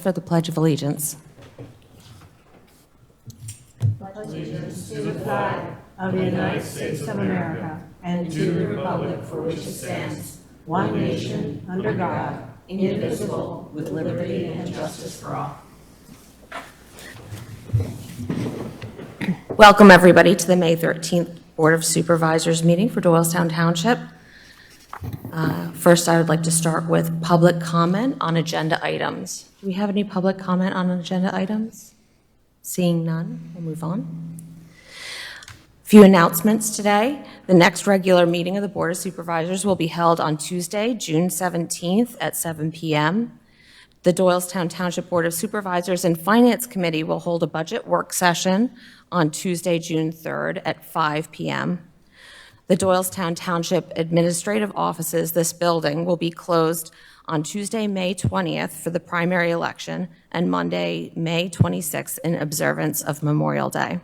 for the Pledge of Allegiance. Allegiance to the flag of the United States of America and to the republic for which it stands, one nation, under God, indivisible, with liberty and justice for all. Welcome, everybody, to the May 13th Board of Supervisors meeting for Doylestown Township. First, I would like to start with public comment on agenda items. Do we have any public comment on agenda items? Seeing none, we'll move on. Few announcements today. The next regular meeting of the Board of Supervisors will be held on Tuesday, June 17th at 7 p.m. The Doylestown Township Board of Supervisors and Finance Committee will hold a budget work session on Tuesday, June 3rd at 5 p.m. The Doylestown Township Administrative Offices, this building, will be closed on Tuesday, May 20th for the primary election and Monday, May 26th in observance of Memorial Day.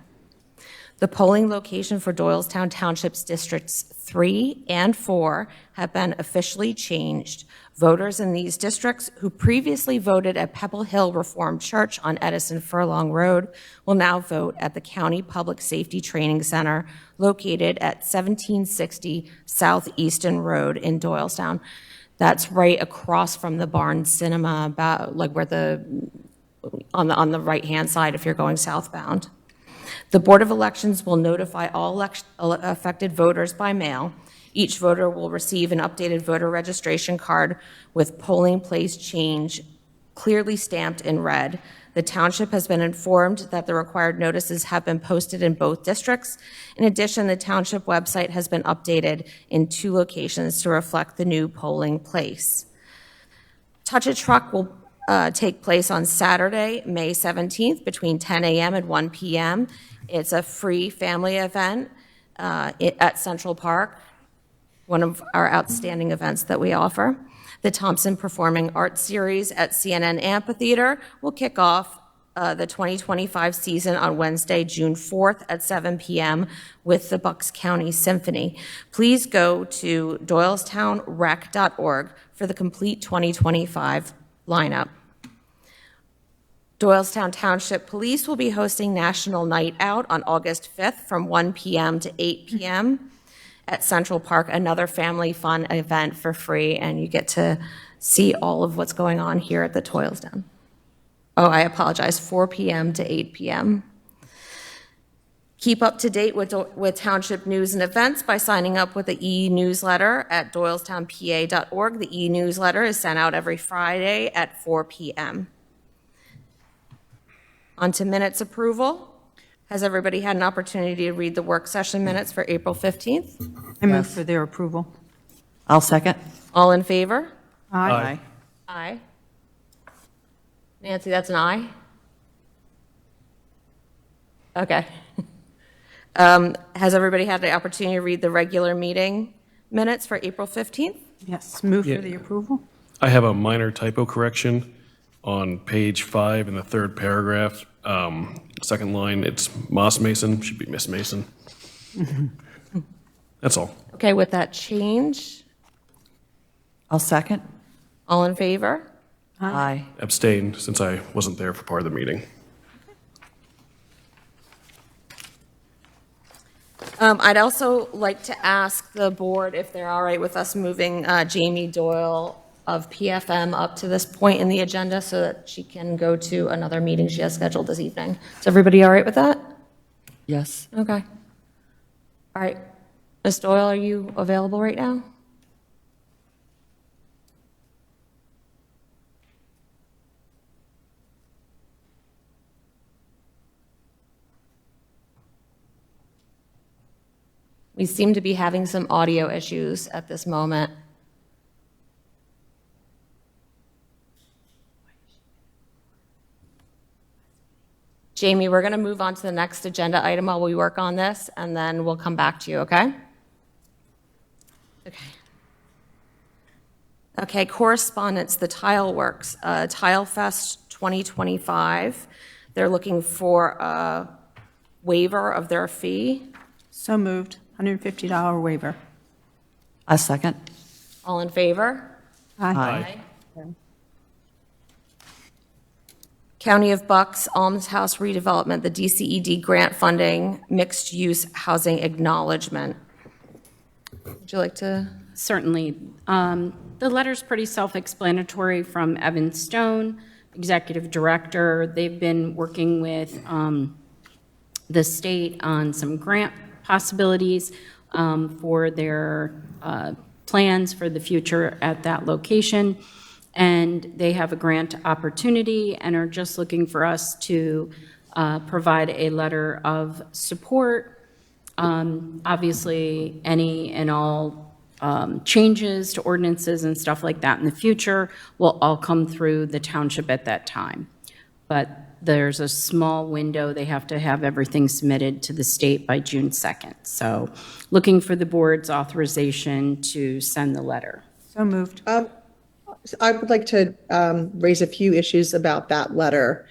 The polling location for Doylestown Township's Districts 3 and 4 have been officially changed. Voters in these districts who previously voted at Pebble Hill Reformed Church on Edison Furlong Road will now vote at the County Public Safety Training Center located at 1760 Southeastern Road in Doylestown. That's right across from the Barnes Cinema, about like where on the right-hand side if you're going southbound. The Board of Elections will notify all affected voters by mail. Each voter will receive an updated voter registration card with polling place change clearly stamped in red. The township has been informed that the required notices have been posted in both districts. In addition, the township website has been updated in 2 locations to reflect the new polling place. Touch a Truck will take place on Saturday, May 17th between 10 a.m. and 1 p.m. It's a free family event at Central Park, one of our outstanding events that we offer. The Thompson Performing Arts Series at CNN Amphitheater will kick off the 2025 season on Wednesday, June 4th at 7 p.m. with the Bucks County Symphony. Please go to doylestownrec.org for the complete 2025 lineup. Doylestown Township Police will be hosting National Night Out on August 5th from 1 p.m. to 8 p.m. at Central Park, another family fun event for free, and you get to see all of what's going on here at the Doylestown. Oh, I apologize, 4 p.m. to 8 p.m. Keep up to date with Township news and events by signing up with the e-newsletter at doylestownpa.org. The e-newsletter is sent out every Friday at 4 p.m. On to minutes approval. Has everybody had an opportunity to read the work session minutes for April 15th? I move for their approval. I'll second. All in favor? Aye. Aye. Nancy, that's an aye? Okay. Has everybody had the opportunity to read the regular meeting minutes for April 15th? Yes, move for the approval. I have a minor typo correction on page 5 in the 3rd paragraph. Second line, it's Moss Mason, should be Miss Mason. That's all. Okay, with that change, I'll second. all in favor? Aye. Abstain, since I wasn't there for part of the meeting. I'd also like to ask the board if they're all right with us moving Jamie Doyle of PFM up to this point in the agenda so that she can go to another meeting she has scheduled this evening. Is everybody all right with that? Yes. Okay. All right. Ms. Doyle, are you available right now? We seem to be having some audio issues at this moment. Jamie, we're going to move on to the next agenda item while we work on this, and then we'll come back to you, okay? Okay, correspondence, the Tile Works, Tile Fest 2025. They're looking for a waiver of their fee. So moved, $150 waiver. A second. All in favor? Aye. Aye. County of Bucks Almshouse redevelopment, the DCED grant funding, mixed-use housing acknowledgement. Would you like to? Certainly. The letter's pretty self-explanatory from Evan Stone, Executive Director. They've been working with the state on some grant possibilities for their plans for the future at that location. And they have a grant opportunity and are just looking for us to provide a letter of support. Obviously, any and all changes to ordinances and stuff like that in the future will all come through the township at that time. But there's a small window. They have to have everything submitted to the state by June 2nd. So looking for the board's authorization to send the letter. So moved. I would like to raise a few issues about that letter.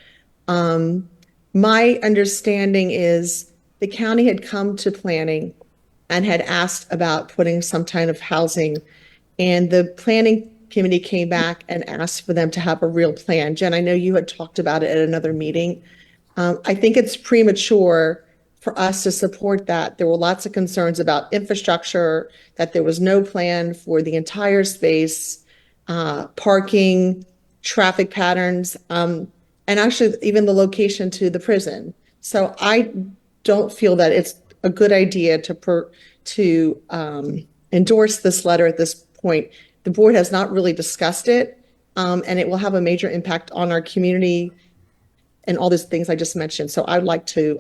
My understanding is the county had come to planning and had asked about putting some kind of housing, and the planning committee came back and asked for them to have a real plan. Jen, I know you had talked about it at another meeting. I think it's premature for us to support that. There were lots of concerns about infrastructure, that there was no plan for the entire space, parking, traffic patterns, and actually even the location to the prison. So I don't feel that it's a good idea to endorse this letter at this point. The board has not really discussed it, and it will have a major impact on our community and all these things I just mentioned. So I'd like to,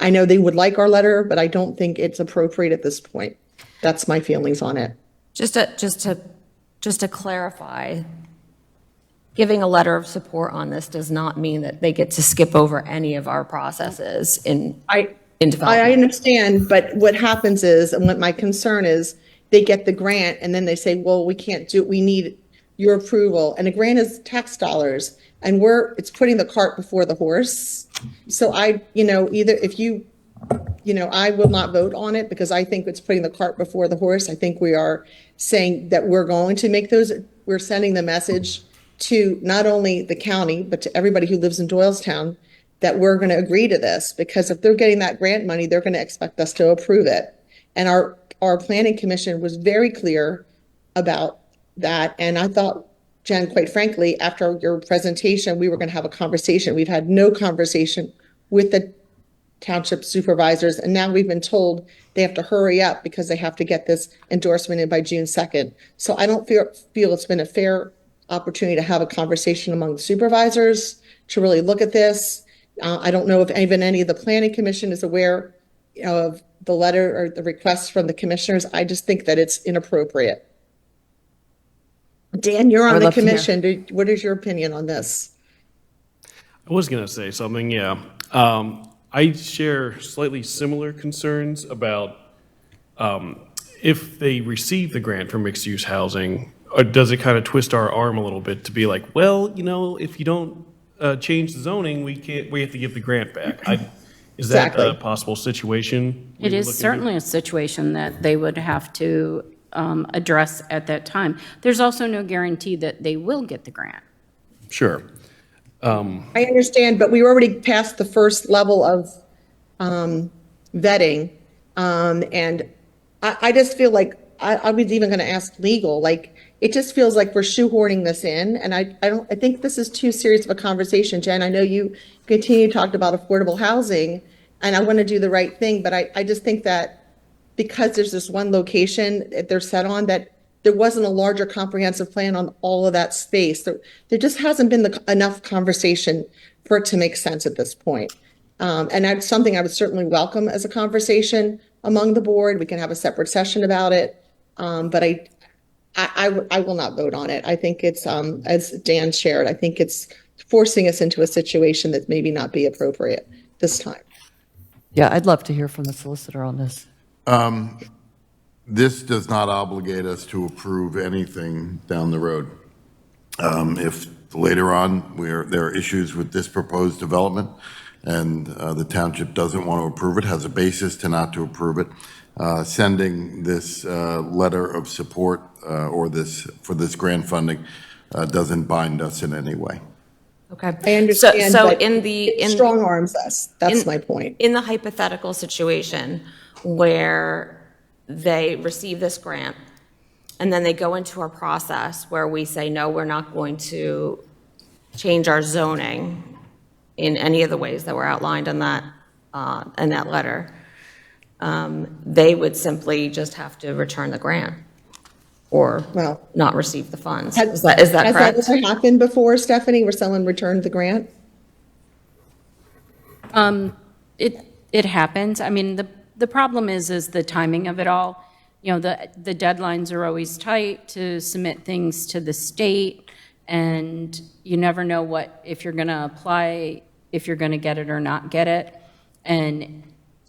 I know they would like our letter, but I don't think it's appropriate at this point. That's my feelings on it. Just to clarify, giving a letter of support on this does not mean that they get to skip over any of our processes in development. I understand, but what happens is, and what my concern is, they get the grant and then they say, well, we can't do it. We need your approval. And a grant is tax dollars, and it's putting the cart before the horse. So I will not vote on it because I think it's putting the cart before the horse. I think we are saying that we're going to make we're sending the message to not only the county, but to everybody who lives in Doylestown that we're going to agree to this, because if they're getting that grant money, they're going to expect us to approve it. And our planning commission was very clear about that. And I thought, Jen, quite frankly, after your presentation, we were going to have a conversation. We've had no conversation with the township supervisors, and now we've been told they have to hurry up because they have to get this endorsement in by June 2nd. So I don't feel it's been a fair opportunity to have a conversation among the supervisors to really look at this. I don't know if even any of the planning commission is aware of the letter or the request from the commissioners. I just think that it's inappropriate. Dan, you're on the commission. What is your opinion on this? I was going to say something, yeah. I share slightly similar concerns about if they receive the grant for mixed-use housing, or does it kind of twist our arm a little bit to be like, well, if you don't change the zoning, we have to give the grant back. Is that Exactly. a possible situation? It is certainly a situation that they would have to address at that time. There's also no guarantee that they will get the grant. Sure. I understand, but we already passed the first level of vetting. And I just feel like I was even going to ask legal, like, it just feels like we're shoehorning this in. And I think this is too serious of a conversation. Jen, I know you continue to talk about affordable housing, and I want to do the right thing, but I just think that because there's this one location that they're set on, that there wasn't a larger comprehensive plan on all of that space. There just hasn't been enough conversation for it to make sense at this point. And that's something I would certainly welcome as a conversation among the board. We can have a separate session about it. But I will not vote on it. I think it's, as Dan shared, I think it's forcing us into a situation that maybe not be appropriate this time. Yeah, I'd love to hear from the solicitor on this. This does not obligate us to approve anything down the road. If later on there are issues with this proposed development and the township doesn't want to approve it, has a basis to not to approve it, sending this letter of support for this grant funding doesn't bind us in any way. Okay. I understand, So but in the, it in, strong arms us. That's in- my point. in the hypothetical situation where they receive this grant, and then they go into our process where we say, no, we're not going to change our zoning in any of the ways that were outlined in that letter, they would simply just have to return the grant or Well, not receive the funds. Has- Is that correct? Has that ever happened before, Stephanie, where someone returned the grant? It happens. I mean, the problem is the timing of it all. You know, the deadlines are always tight to submit things to the state, and you never know if you're going to apply, if you're going to get it or not get it. And,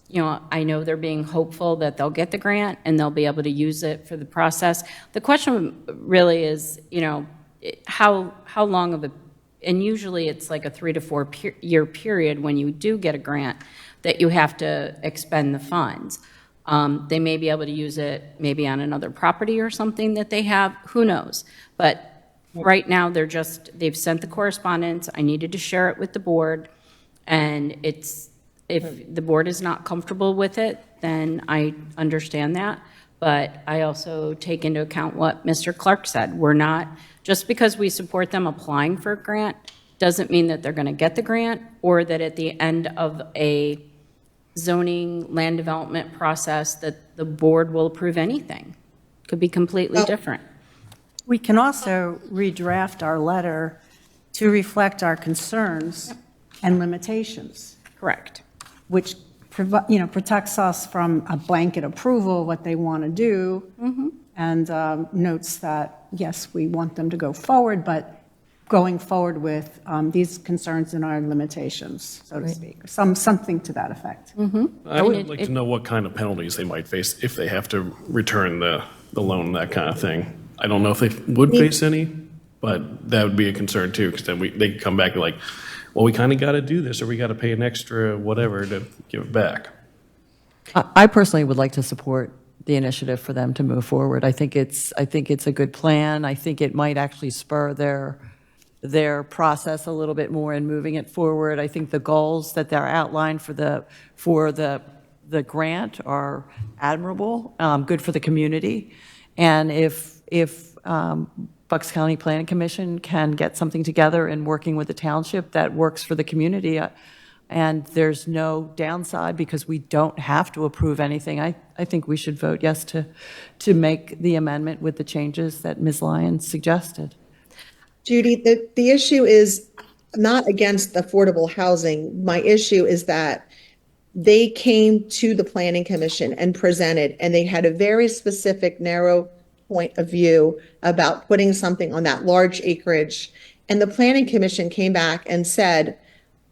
you know, I know they're being hopeful that they'll get the grant and they'll be able to use it for the process. The question really is, you know, how long of a, and usually it's like a 3 to 4 year period when you do get a grant that you have to expend the funds. They may be able to use it maybe on another property or something that they have, who knows? But right now, they've sent the correspondence. I needed to share it with the board, and if the board is not comfortable with it, then I understand that. But I also take into account what Mr. Clark said. We're not, just because we support them applying for a grant, doesn't mean that they're going to get the grant, or that at the end of a zoning land development process that the board will approve anything. Could be completely different. We can also redraft our letter to reflect our concerns and limitations, Correct. which protects us from a blanket approval of what they want to do, and notes that, yes, we want them to go forward, but going forward with these concerns and our limitations, so to speak, something to that effect. I would like to know what kind of penalties they might face if they have to return the loan, that kind of thing. I don't know if they would face any, but that would be a concern too, because then they could come back and be like, well, we kind of got to do this, or we got to pay an extra whatever to give it back. I personally would like to support the initiative for them to move forward. I think it's a good plan. I think it might actually spur their process a little bit more in moving it forward. I think the goals that they're outlined for the grant are admirable, good for the community. And if Bucks County Planning Commission can get something together in working with the township that works for the community, and there's no downside because we don't have to approve anything, I think we should vote yes to make the amendment with the changes that Ms. Lyons suggested. Judy, the issue is not against affordable housing. My issue is that they came to the Planning Commission and presented, and they had a very specific, narrow point of view about putting something on that large acreage. And the Planning Commission came back and said,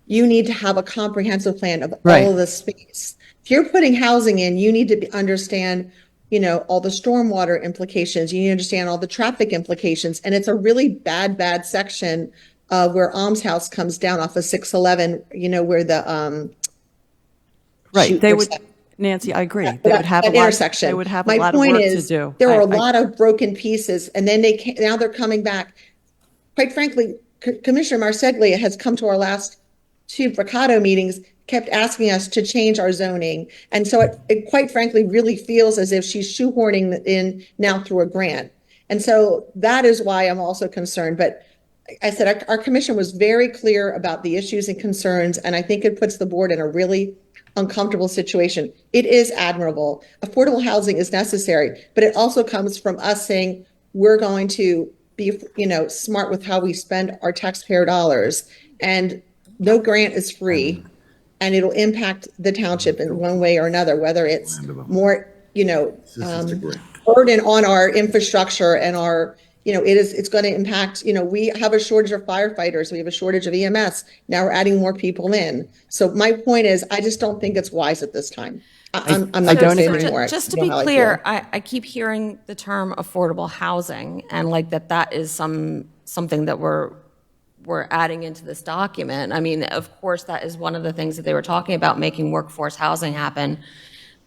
you need to have a comprehensive plan of Right. all of the space. If you're putting housing in, you need to understand, all the stormwater implications. You need to understand all the traffic implications. And it's a really bad section where Alms House comes down off of 611, where the, Right, shoot, they where's would, that? Nancy, I agree. They would have a That lot, intersection. they would have a My lot of point work to is, do. there are a I- lot of broken pieces, and then now they're coming back. Quite frankly, Commissioner Marseglia has come to our last 2 Bricado meetings, kept asking us to change our zoning. And so it quite frankly really feels as if she's shoehorning it in now through a grant. And so that is why I'm also concerned. But I said our commission was very clear about the issues and concerns, and I think it puts the board in a really uncomfortable situation. It is admirable. Affordable housing is necessary, but it also comes from us saying we're going to be, smart with how we spend our taxpayer dollars. And no grant is free, and it'll impact the township in one way or another, whether it's more, burden on our infrastructure and our, it's going to impact, we have a shortage of firefighters, we have a shortage of EMS. Now we're adding more people in. So my point is, I just don't think it's wise at this time. I'm not going to say anymore. Just to be clear, I keep hearing the term affordable housing, and like that is something that we're adding into this document. I mean, of course, that is one of the things that they were talking about, making workforce housing happen.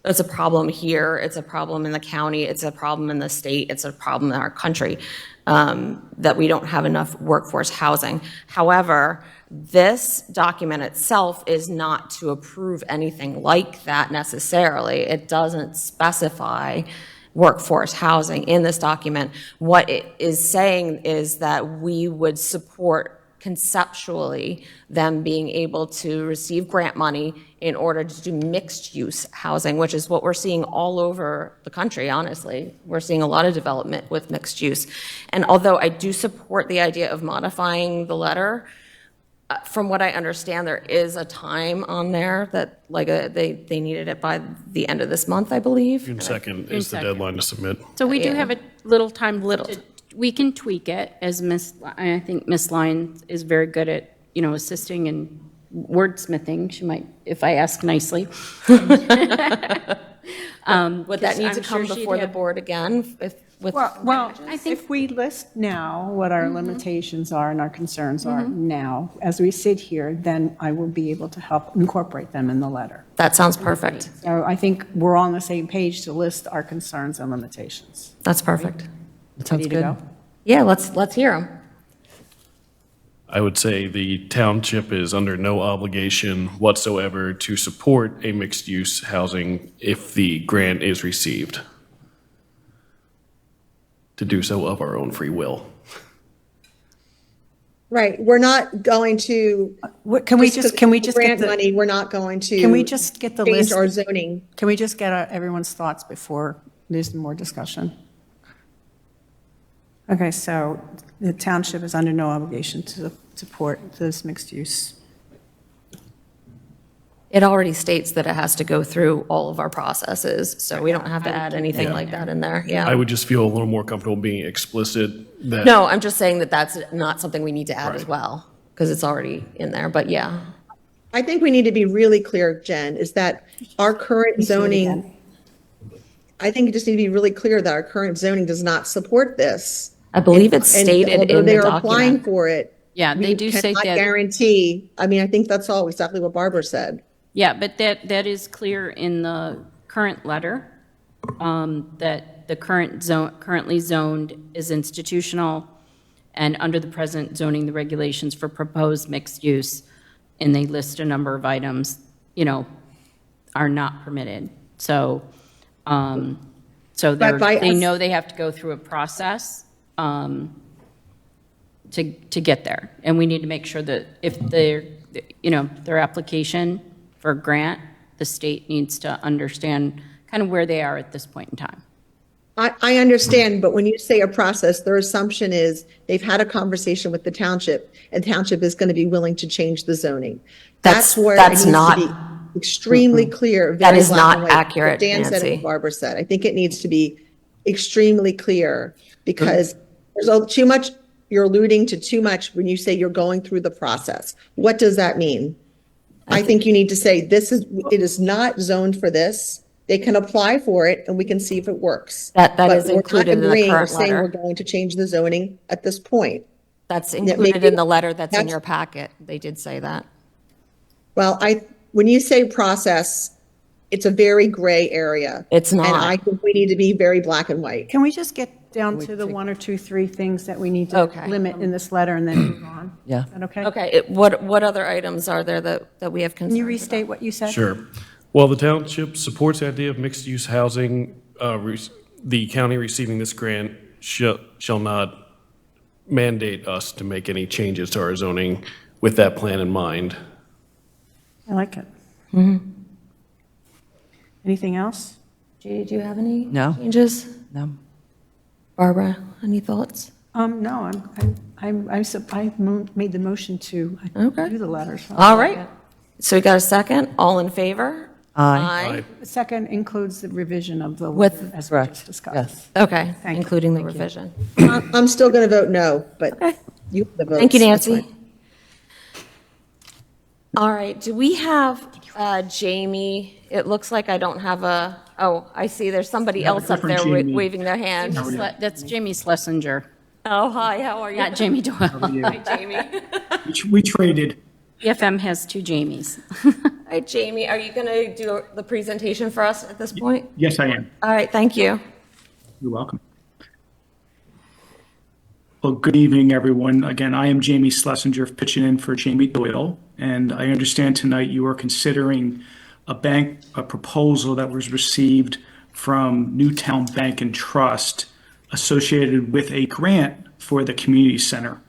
It's a problem here. It's a problem in the county. It's a problem in the state. It's a problem in our country. that we don't have enough workforce housing. However, this document itself is not to approve anything like that necessarily. It doesn't specify workforce housing in this document. What it is saying is that we would support conceptually them being able to receive grant money in order to do mixed-use housing, which is what we're seeing all over the country, honestly. We're seeing a lot of development with mixed use. And although I do support the idea of modifying the letter, from what I understand, there is a time on there that, like, they needed it by the end of this month, I believe. June 2nd is the 2nd. deadline to submit. So we do Yeah. have a little time. Little. We can tweak it, as I think Miss Lyons is very good at, assisting in wordsmithing. She might, if I ask nicely. Would that need to I'm come sure she'd before the have- board again with? Well, I think- if we list now what our limitations are and our concerns are now, as we sit here, then I will be able to help incorporate them in the letter. That sounds perfect. So I think we're on the same page to list our concerns and limitations. That's perfect. That sounds Ready to good. go? Yeah, let's hear them. I would say the township is under no obligation whatsoever to support a mixed-use housing if the grant is received. To do so of our own free will. Right, we're not going to. Can we just get Grant the, money, we're not going to. can we just get the Change list? our zoning. Can we just get everyone's thoughts before there's more discussion? Okay, so the township is under no obligation to support this mixed use. It already states that it has to go through all of our processes, so we don't have to add anything like that in there, I yeah. would just feel a little more comfortable being explicit that. No, I'm just saying that that's not something we need to add as Right. well, because it's already in there, but yeah. I think we need to be really clear, Jen, is that our current zoning, I think you just need to be really clear that our current zoning does not support this. I believe it's And stated although in they the are applying document. for it. Yeah, they do say We cannot that. guarantee, I mean, I think that's all exactly what Barbara said. Yeah, but that is clear in the current letter, that the currently zoned is institutional, and under the present zoning, the regulations for proposed mixed use, and they list a number of items, are not permitted. So, But by they us- know they have to go through a process to get there. And we need to make sure that if their application for a grant, the state needs to understand kind of where they are at this point in time. I understand, but when you say a process, their assumption is they've had a conversation with the township, and township is going to be willing to change the zoning. That's where it that's needs not- to be extremely clear. That very is black not and white. accurate, What Dan said Nancy. and what Barbara said. I think it needs to be extremely clear, because there's too much, you're alluding to too much when you say you're going through the process. What does that mean? I think you need to say, it is not zoned for this. They can apply for it, and we can see if it works. That But is we're not included in the agreeing or current saying we're letter. going to change the zoning at this point. That's maybe included in the letter that's in that's- your packet. They did say that. Well, when you say process, it's a very gray area. It's And not. I think we need to be very black and white. Can we just get down to the 1 or 2, 3 things that we need to Okay. limit in this letter and then move on? Yeah. Is that okay? Okay, what other items are there that we have Can concerns you about? restate what you said? Sure. Well, the township supports the idea of mixed-use housing. The county receiving this grant shall not mandate us to make any changes to our zoning with that plan in mind. I like it. Anything else? Judy, do you have any No. changes? No. Barbara, any thoughts? No, I made the motion to Okay. do the letter. so- All right. So we got a second? All in favor? Aye. The second includes the revision of the With- letter as we Correct. just discussed. Yes. Okay, Thank you. including the Thank you. revision. I'm still going to vote no, but Okay. you have the votes. Thank you, That's Nancy. fine. All right, do we have Jamie? It looks like I don't have I see there's somebody else up there different Jamie. waving their hand. That's Jamie Schlesinger, Oh, hi, how are you? not Jamie Doyle. Hi, Jamie. We traded. EFM has two Jamies. Hi, Jamie. Are you going to do the presentation for us at this point? Yes, I am. All right, thank you. You're welcome. Well, good evening, everyone. Again, I am Jamie Schlesinger, pitching in for Jamie Doyle, and I understand tonight you are considering a proposal that was received from Newtown Bank and Trust associated with a grant for the community center.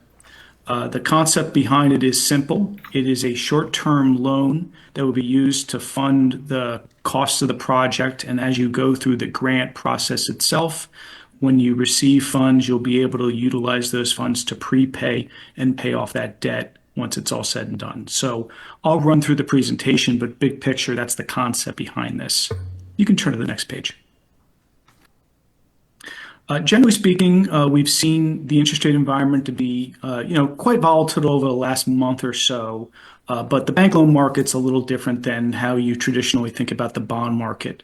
The concept behind it is simple. It is a short-term loan that will be used to fund the costs of the project, and as you go through the grant process itself, when you receive funds, you'll be able to utilize those funds to prepay and pay off that debt once it's all said and done. So I'll run through the presentation, but big picture, that's the concept behind this. You can turn to the next page. Generally speaking, we've seen the interest rate environment to be, quite volatile over the last month or so. But the bank loan market's a little different than how you traditionally think about the bond market.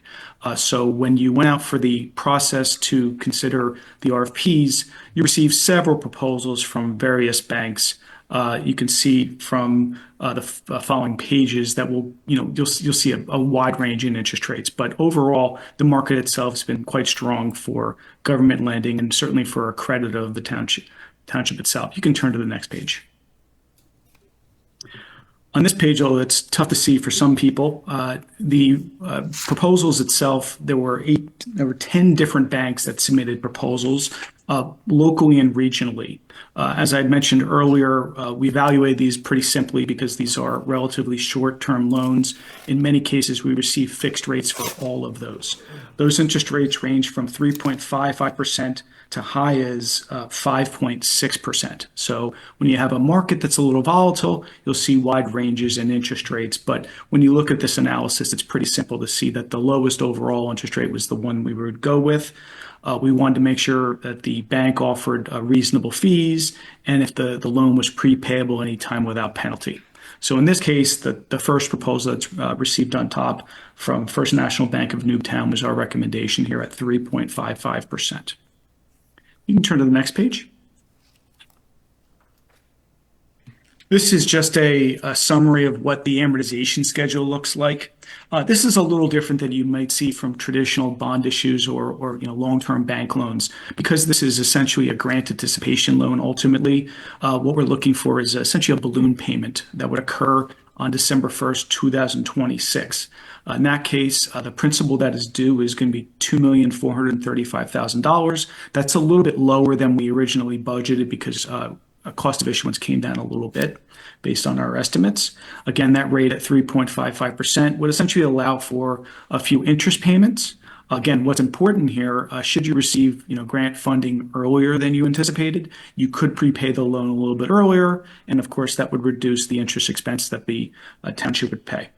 So when you went out for the process to consider the RFPs, you received several proposals from various banks. You can see from the following pages that you'll see a wide range in interest rates. But overall, the market itself has been quite strong for government lending and certainly for a credit of the township itself. You can turn to the next page. On this page, although it's tough to see for some people, the proposals itself, there were 10 different banks that submitted proposals locally and regionally. As I had mentioned earlier, we evaluate these pretty simply because these are relatively short-term loans. In many cases, we receive fixed rates for all of those. Those interest rates range from 3.55% to high as 5.6%. So when you have a market that's a little volatile, you'll see wide ranges in interest rates. But when you look at this analysis, it's pretty simple to see that the lowest overall interest rate was the one we would go with. We wanted to make sure that the bank offered reasonable fees and if the loan was prepayable anytime without penalty. So in this case, the first proposal that's received on top from First National Bank of Newtown was our recommendation here at 3.55%. You can turn to the next page. This is just a summary of what the amortization schedule looks like. This is a little different than you might see from traditional bond issues or long-term bank loans. Because this is essentially a grant anticipation loan, ultimately, what we're looking for is essentially a balloon payment that would occur on December 1st, 2026. In that case, the principal that is due is going to be $2,435,000. That's a little bit lower than we originally budgeted because cost of issuance came down a little bit based on our estimates. Again, that rate at 3.55% would essentially allow for a few interest payments. Again, what's important here, should you receive grant funding earlier than you anticipated, you could prepay the loan a little bit earlier, and of course that would reduce the interest expense that the township would pay.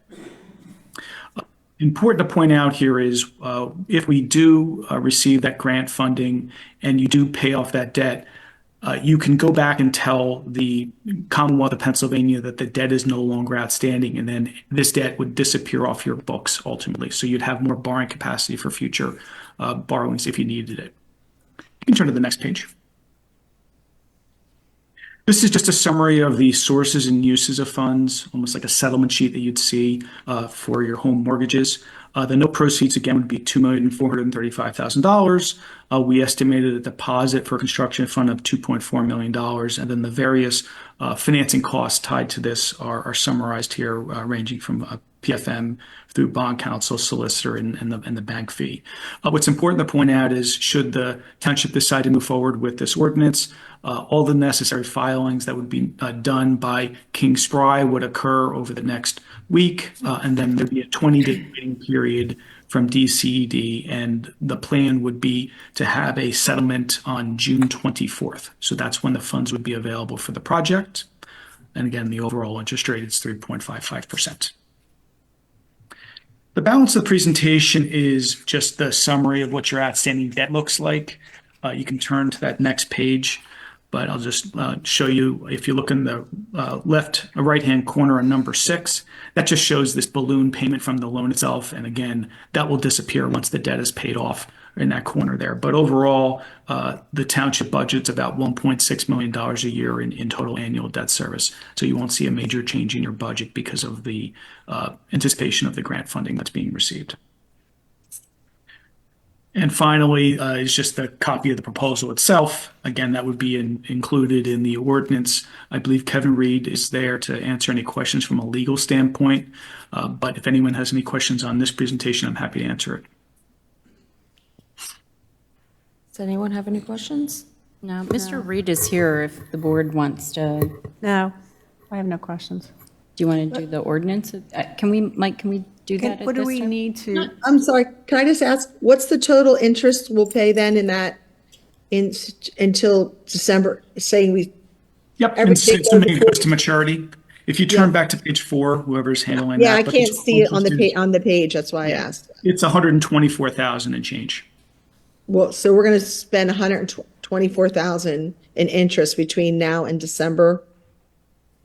Important to point out here is if we do receive that grant funding and you do pay off that debt, you can go back and tell the Commonwealth of Pennsylvania that the debt is no longer outstanding, and then this debt would disappear off your books ultimately. So you'd have more borrowing capacity for future borrowings if you needed it. You can turn to the next page. This is just a summary of the sources and uses of funds, almost like a settlement sheet that you'd see for your home mortgages. The note proceeds, again, would be $2,435,000. We estimated a deposit for construction fund of $2.4 million, and then the various financing costs tied to this are summarized here, ranging from PFM through bond counsel, solicitor, and the bank fee. What's important to point out is should the township decide to move forward with this ordinance, all the necessary filings that would be done by King Spry would occur over the next week, and then there'd be a 20-day waiting period from DCED, and the plan would be to have a settlement on June 24th. So that's when the funds would be available for the project. And again, the overall interest rate is 3.55%. The balance of the presentation is just the summary of what your outstanding debt looks like. You can turn to that next page, but I'll just show you, if you look in the right-hand corner on number 6, that just shows this balloon payment from the loan itself. And again, that will disappear once the debt is paid off in that corner there. But overall, the township budget's about $1.6 million a year in total annual debt service. So you won't see a major change in your budget because of the anticipation of the grant funding that's being received. And finally, is just a copy of the proposal itself. Again, that would be included in the ordinance. I believe Kevin Reed is there to answer any questions from a legal standpoint. But if anyone has any questions on this presentation, I'm happy to answer it. Does anyone have any questions? No, Mr. Reed is here if the board wants to, do No, I have no questions. you want to do the ordinance? Can we, Mike, can we do that at this What do we time? need to, I'm sorry, can I just ask, what's the total interest we'll pay then in that, until December, saying we, Yep, and Everything assuming it goes to maturity. If you turn back to page 4, whoever's handling that. yeah, I but can't the see it on the total on the page, that's why I asked. It's 124,000 and change. Well, so we're gonna spend 124,000 in interest between now and December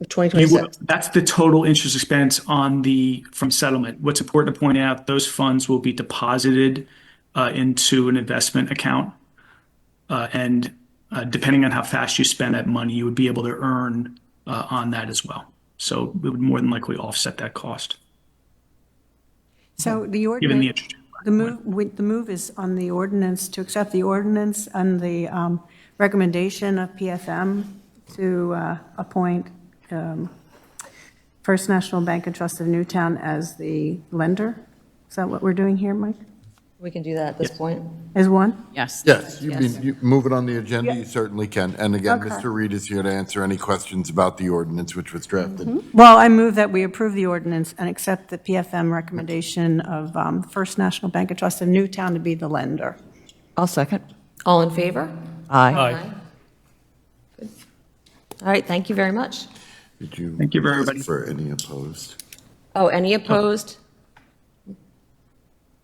of You 2026. That's the total interest expense from settlement. What's important to point out, those funds will be deposited into an investment account. And depending on how fast you spend that money, you would be able to earn on that as well. So it would more than likely offset that cost, so the given the ordinance, interest. the move is on the ordinance, to accept the ordinance and the recommendation of PFM to appoint First National Bank and Trust of Newtown as the lender? Is that what we're doing here, Mike? We can do that at this point. As one? Yes. Yes, you move it on the agenda, you certainly can. And again, Okay. Mr. Reed is here to answer any questions about the ordinance which was drafted. Well, I move that we approve the ordinance and accept the PFM recommendation of First National Bank and Trust of Newtown to be the lender. I'll second. All in favor? Aye. Good. All right, thank you very much. Did you? Thank you, everybody. For any opposed? Oh, any opposed?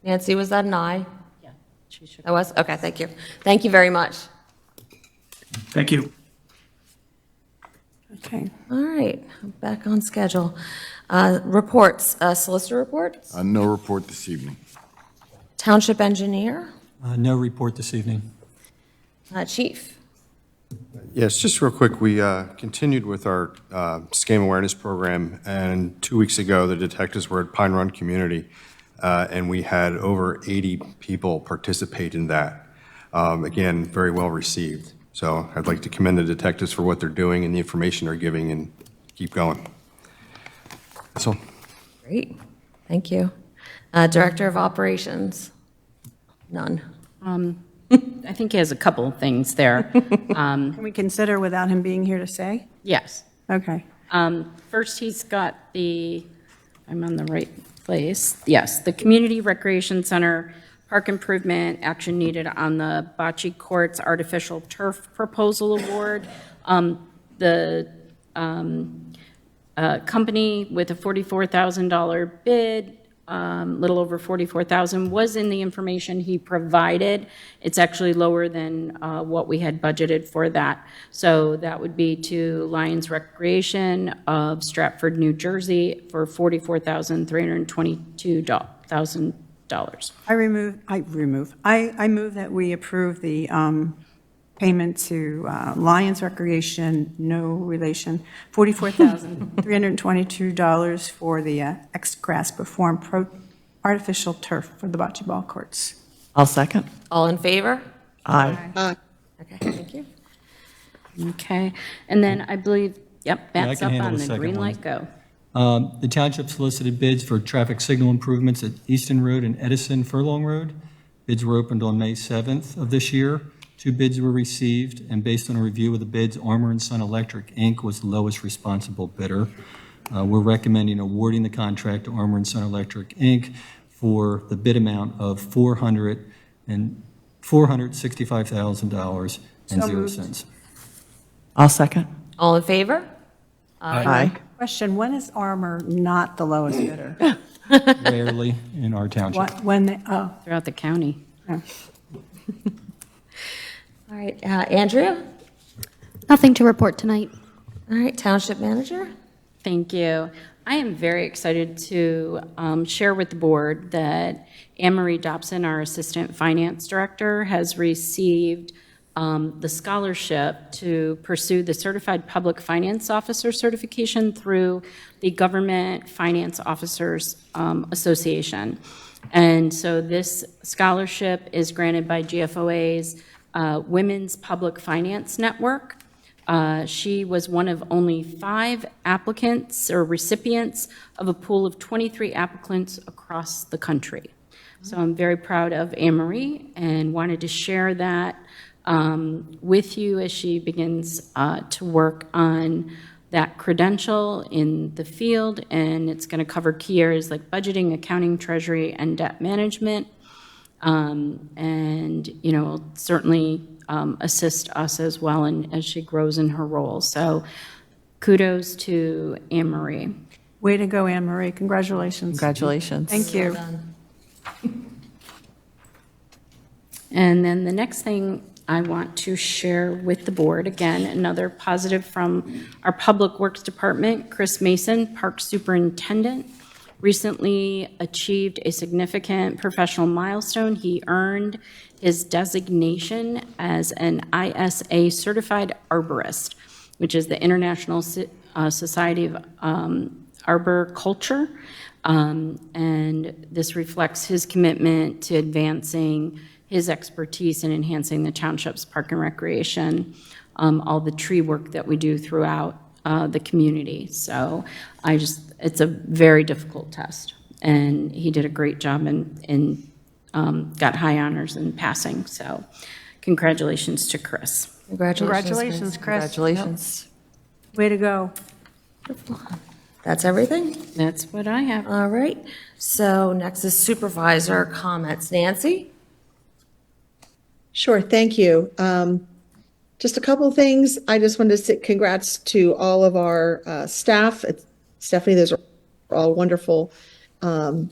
Nancy, was that an aye? Yeah, she should. That was? Okay, thank you. Thank you very much. Thank you. Okay. All right, back on schedule. Reports, solicitor reports? No report this evening. Township engineer? No report this evening. Chief? Yes, just real quick, we continued with our scam awareness program, and 2 weeks ago, the detectives were at Pine Run Community, and we had over 80 people participate in that. Again, very well received. So I'd like to commend the detectives for what they're doing and the information they're giving, and keep going. That's all. Great, thank you. Director of operations? None. I think he has a couple of things there. Can we consider without him being here to say? Yes. Okay. First, he's got I'm on the right place. Yes, the Community Recreation Center Park Improvement Action Needed on the Bocce Courts Artificial Turf Proposal Award. The company with a $44,000 bid, little over $44,000, was in the information he provided. It's actually lower than what we had budgeted for that. So that would be to Lions Recreation of Stratford, New Jersey for $44,322. I move that we approve the payment to Lions Recreation, no relation, $44,322 for the X-Grass Perform artificial turf for the bocce ball courts. I'll second. All in favor? Aye. Okay, thank you. Okay, and then I believe, yep, Yeah, I Matt's can up handle on the the second green one. light, go. The township solicited bids for traffic signal improvements at Easton Road and Edison Furlong Road. Bids were opened on May 7th of this year. 2 bids were received, and based on a review of the bids, Armor & Son Electric, Inc. was the lowest responsible bidder. We're recommending awarding the contract to Armor & Son Electric, Inc. for the bid amount of $465,000.00. I'll second. All in favor? Aye. Question, when is Armor not the lowest bidder? Rarely in our township. Throughout the county. All right, Andrea? Nothing to report tonight. All right, township manager? Thank you. I am very excited to share with the board that Anne Marie Dobson, our Assistant Finance Director, has received the scholarship to pursue the Certified Public Finance Officer certification through the Government Finance Officers Association. And so this scholarship is granted by GFOA's Women's Public Finance Network. She was one of only 5 applicants or recipients of a pool of 23 applicants across the country. So I'm very proud of Anne-Marie and wanted to share that with you as she begins to work on that credential in the field, and it's going to cover key areas like budgeting, accounting, treasury, and debt management, and will certainly assist us as well as she grows in her role. So kudos to Anne-Marie. Way to go, Anne Marie. Congratulations. Congratulations. Thank you. Well done. And then the next thing I want to share with the board, again, another positive from our Public Works Department. Chris Mason, Park Superintendent, recently achieved a significant professional milestone. He earned his designation as an ISA Certified Arborist, which is the International Society of Arboriculture. And this reflects his commitment to advancing his expertise in enhancing the township's park and recreation, all the tree work that we do throughout the community. So it's a very difficult test, and he did a great job and got high honors in passing. So congratulations to Chris. Congratulations, Chris. Congratulations. Way to go. That's everything? That's what I have. All right. So next is supervisor comments. Nancy? Sure, thank you. Just a couple of things. I just wanted to say congrats to all of our staff. Stephanie, those are all wonderful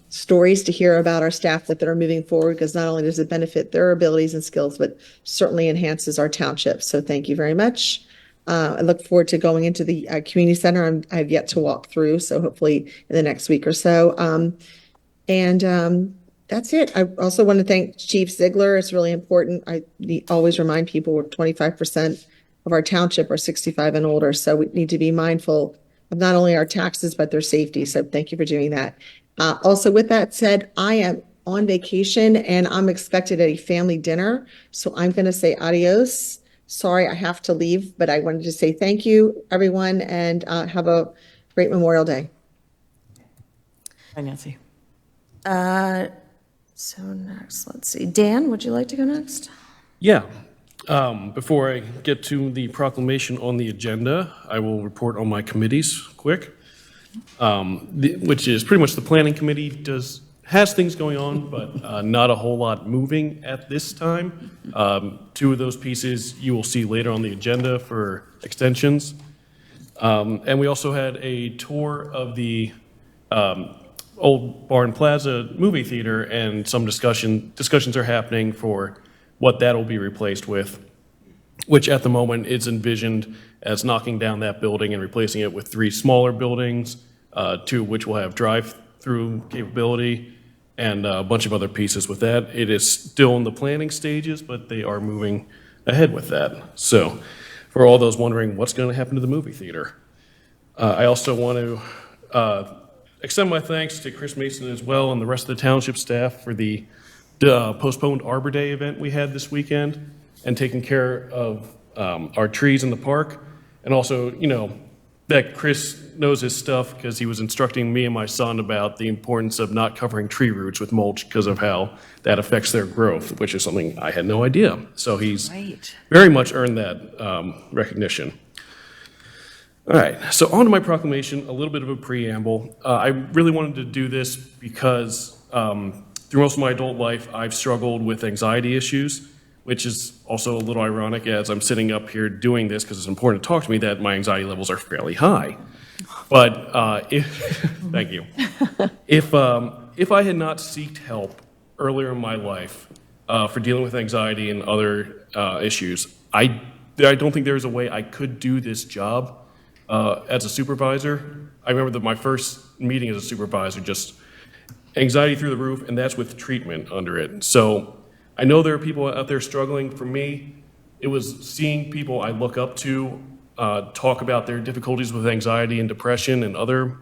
stories to hear about our staff that are moving forward, because not only does it benefit their abilities and skills, but certainly enhances our township. So thank you very much. I look forward to going into the community center. I've yet to walk through, so hopefully in the next week or so. That's it. I also want to thank Chief Ziegler. It's really important. I always remind people 25% of our township are 65 and older, so we need to be mindful of not only our taxes, but their safety. So thank you for doing that. Also, with that said, I am on vacation and I'm expected at a family dinner, so I'm going to say adios. Sorry, I have to leave, but I wanted to say thank you, everyone, and have a great Memorial Day. Hi, Nancy. So next, let's see. Dan, would you like to go next? Yeah. Before I get to the proclamation on the agenda, I will report on my committees quick, which is pretty much the planning committee has things going on, but not a whole lot moving at this time. 2 of those pieces you will see later on the agenda for extensions. And we also had a tour of the Old Barn Plaza movie theater, and some discussions are happening for what that will be replaced with, which at the moment is envisioned as knocking down that building and replacing it with 3 smaller buildings, 2 of which will have drive-through capability, and a bunch of other pieces with that. It is still in the planning stages, but they are moving ahead with that. So for all those wondering what's going to happen to the movie theater, I also want to extend my thanks to Chris Mason as well and the rest of the township staff for the postponed Arbor Day event we had this weekend and taking care of our trees in the park. And also, that Chris knows his stuff because he was instructing me and my son about the importance of not covering tree roots with mulch because of how that affects their growth, which is something I had no idea. So he's very much earned that recognition. All right, so on to my proclamation, a little bit of a preamble. I really wanted to do this because through most of my adult life, I've struggled with anxiety issues, which is also a little ironic as I'm sitting up here doing this because it's important to talk to me that my anxiety levels are fairly high. But thank you. If I had not sought help earlier in my life for dealing with anxiety and other issues, I don't think there's a way I could do this job. As a supervisor, I remember that my first meeting as a supervisor, just anxiety through the roof, and that's with treatment under it. So I know there are people out there struggling. For me, it was seeing people I look up to talk about their difficulties with anxiety and depression and other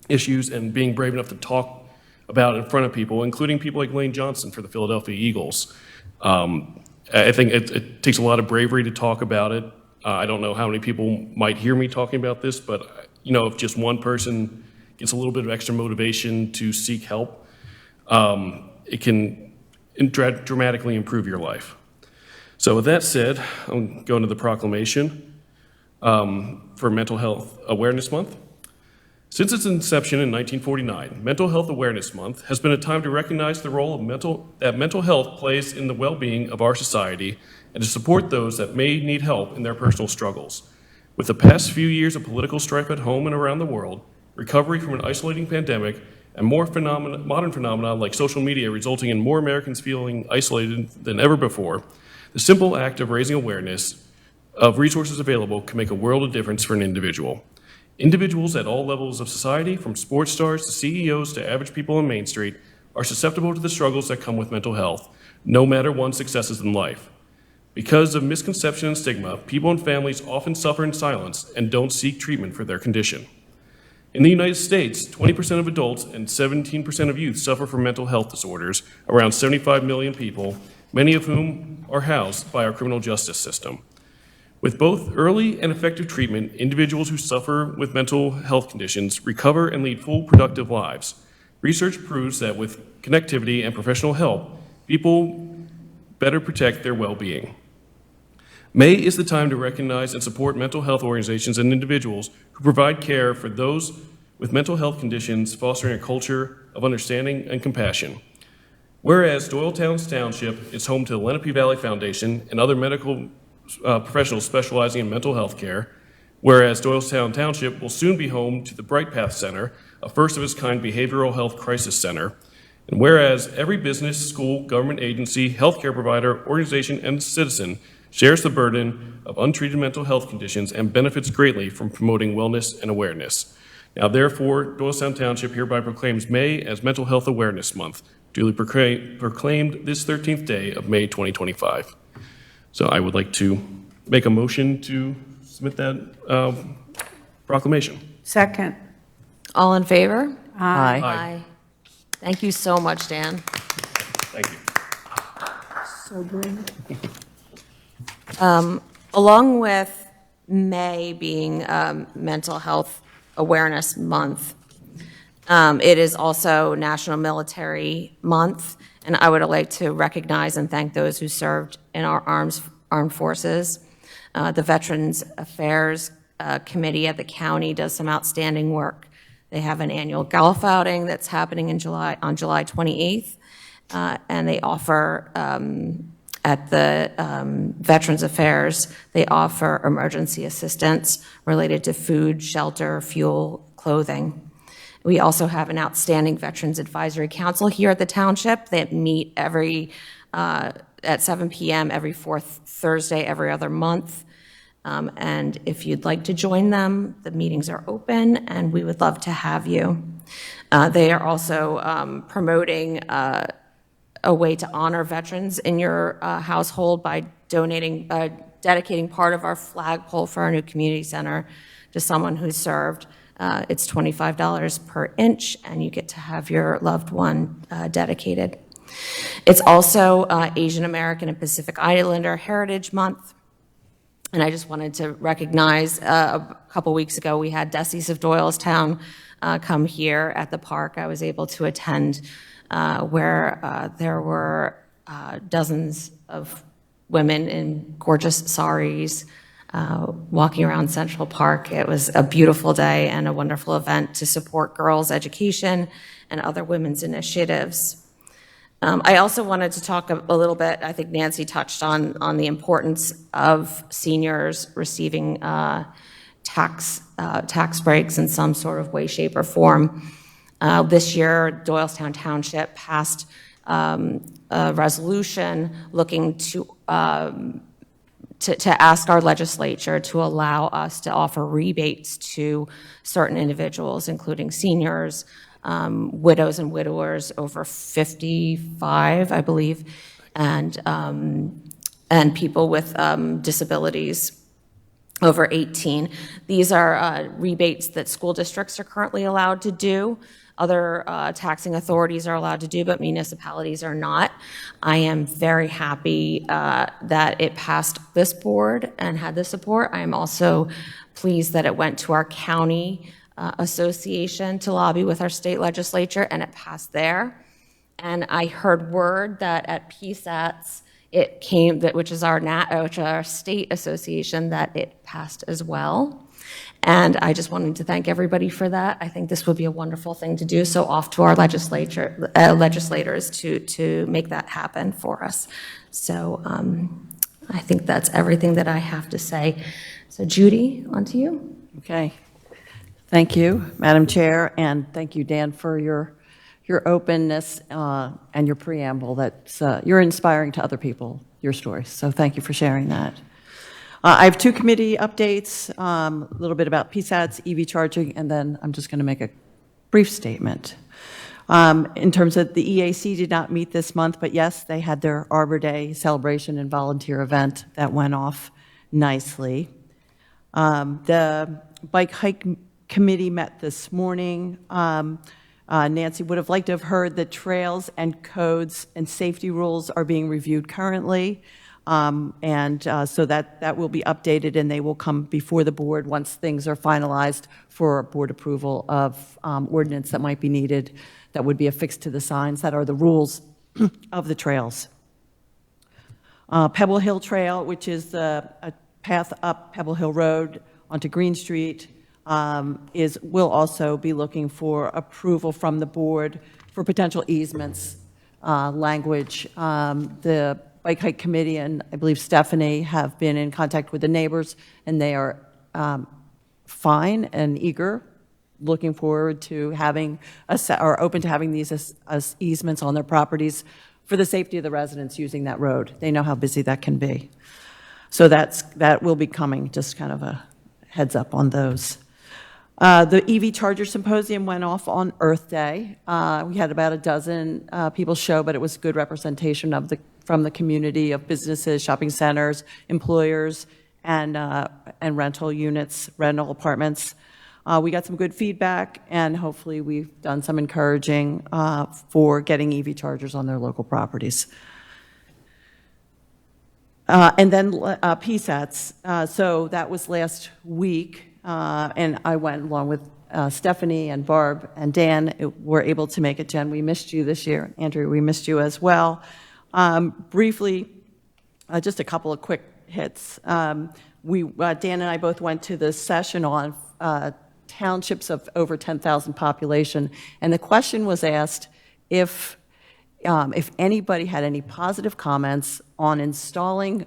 issues, and being brave enough to talk about in front of people, including people like Lane Johnson for the Philadelphia Eagles. I think it takes a lot of bravery to talk about it. I don't know how many people might hear me talking about this, but if just one person gets a little bit of extra motivation to seek help, it can dramatically improve your life. So with that said, I'm going to the proclamation for Mental Health Awareness Month. Since its inception in 1949, Mental Health Awareness Month has been a time to recognize the role that mental health plays in the well-being of our society and to support those that may need help in their personal struggles. With the past few years of political strife at home and around the world, recovery from an isolating pandemic, and more modern phenomena like social media resulting in more Americans feeling isolated than ever before, the simple act of raising awareness of resources available can make a world of difference for an individual. Individuals at all levels of society, from sports stars to CEOs to average people on Main Street, are susceptible to the struggles that come with mental health, no matter one's successes in life. Because of misconception and stigma, people and families often suffer in silence and don't seek treatment for their condition. In the United States, 20% of adults and 17% of youth suffer from mental health disorders, around 75 million people, many of whom are housed by our criminal justice system. With both early and effective treatment, individuals who suffer with mental health conditions recover and lead full, productive lives. Research proves that with connectivity and professional help, people better protect their well-being. May is the time to recognize and support mental health organizations and individuals who provide care for those with mental health conditions, fostering a culture of understanding and compassion. Whereas Doylestown Township is home to the Lenape Valley Foundation and other medical professionals specializing in mental health care, whereas Doylestown Township will soon be home to the Bright Path Center, a first-of-its-kind behavioral health crisis center, and whereas every business, school, government agency, healthcare provider, organization, and citizen shares the burden of untreated mental health conditions and benefits greatly from promoting wellness and awareness. Now, therefore, Doylestown Township hereby proclaims May as Mental Health Awareness Month, duly proclaimed this 13th day of May 2025. So I would like to make a motion to submit that proclamation. Second. All in favor? Aye. Aye. Thank you so much, Dan. Thank you. Along with May being Mental Health Awareness Month, it is also National Military Month, and I would like to recognize and thank those who served in our armed forces. The Veterans Affairs Committee at the county does some outstanding work. They have an annual golf outing that's happening on July 28th, and they offer at the Veterans Affairs, they offer emergency assistance related to food, shelter, fuel, clothing. We also have an outstanding Veterans Advisory Council here at the township that meet at 7 p.m. every fourth Thursday every other month. And if you'd like to join them, the meetings are open and we would love to have you. They are also promoting a way to honor veterans in your household by dedicating part of our flagpole for our new community center to someone who served. It's $25 per inch, and you get to have your loved one dedicated. It's also Asian American and Pacific Islander Heritage Month. And I just wanted to recognize a couple weeks ago, we had Desi's of Doylestown come here at the park. I was able to attend where there were dozens of women in gorgeous saris walking around Central Park. It was a beautiful day and a wonderful event to support girls' education and other women's initiatives. I also wanted to talk a little bit, I think Nancy touched on the importance of seniors receiving tax breaks in some sort of way, shape, or form. This year, Doylestown Township passed a resolution looking to ask our legislature to allow us to offer rebates to certain individuals, including seniors, widows and widowers over 55, I believe, and people with disabilities over 18. These are rebates that school districts are currently allowed to do. other taxing authorities are allowed to do, but municipalities are not. I am very happy that it passed this board and had the support. I am also pleased that it went to our county association to lobby with our state legislature, and it passed there. And I heard word that at PSATs, it came, which is our state association, that it passed as well. And I just wanted to thank everybody for that. I think this would be a wonderful thing to do. So off to our legislators to make that happen for us. So I think that's everything that I have to say. So Judy, on to you. Okay. Thank you, Madam Chair, and thank you, Dan, for your openness and your preamble. That's you're inspiring to other people, your stories. So thank you for sharing that. I have two committee updates, a little bit about PSATs, EV charging, and then I'm just going to make a brief statement. In terms of the EAC did not meet this month, but yes, they had their Arbor Day celebration and volunteer event that went off nicely. The Bike Hike Committee met this morning. Nancy would have liked to have heard that trails and codes and safety rules are being reviewed currently. So that will be updated, and they will come before the board once things are finalized for board approval of ordinance that might be needed that would be affixed to the signs that are the rules of the trails. Pebble Hill Trail, which is a path up Pebble Hill Road onto Green Street, will also be looking for approval from the board for potential easements language. The Bike Hike Committee and I believe Stephanie have been in contact with the neighbors, and they are fine and eager, looking forward to having or open to having these as easements on their properties for the safety of the residents using that road. They know how busy that can be. So that will be coming, just kind of a heads up on those. The EV Charger Symposium went off on Earth Day. We had about a dozen people show, but it was good representation from the community of businesses, shopping centers, employers, and rental units, rental apartments. We got some good feedback, and hopefully we've done some encouraging for getting EV chargers on their local properties. And then PSATs. So that was last week. And I went along with Stephanie and Barb and Dan were able to make it. Jen, we missed you this year. Andrew, we missed you as well. Briefly, just a couple of quick hits. Dan and I both went to the session on townships of over 10,000 population, and the question was asked if anybody had any positive comments on selling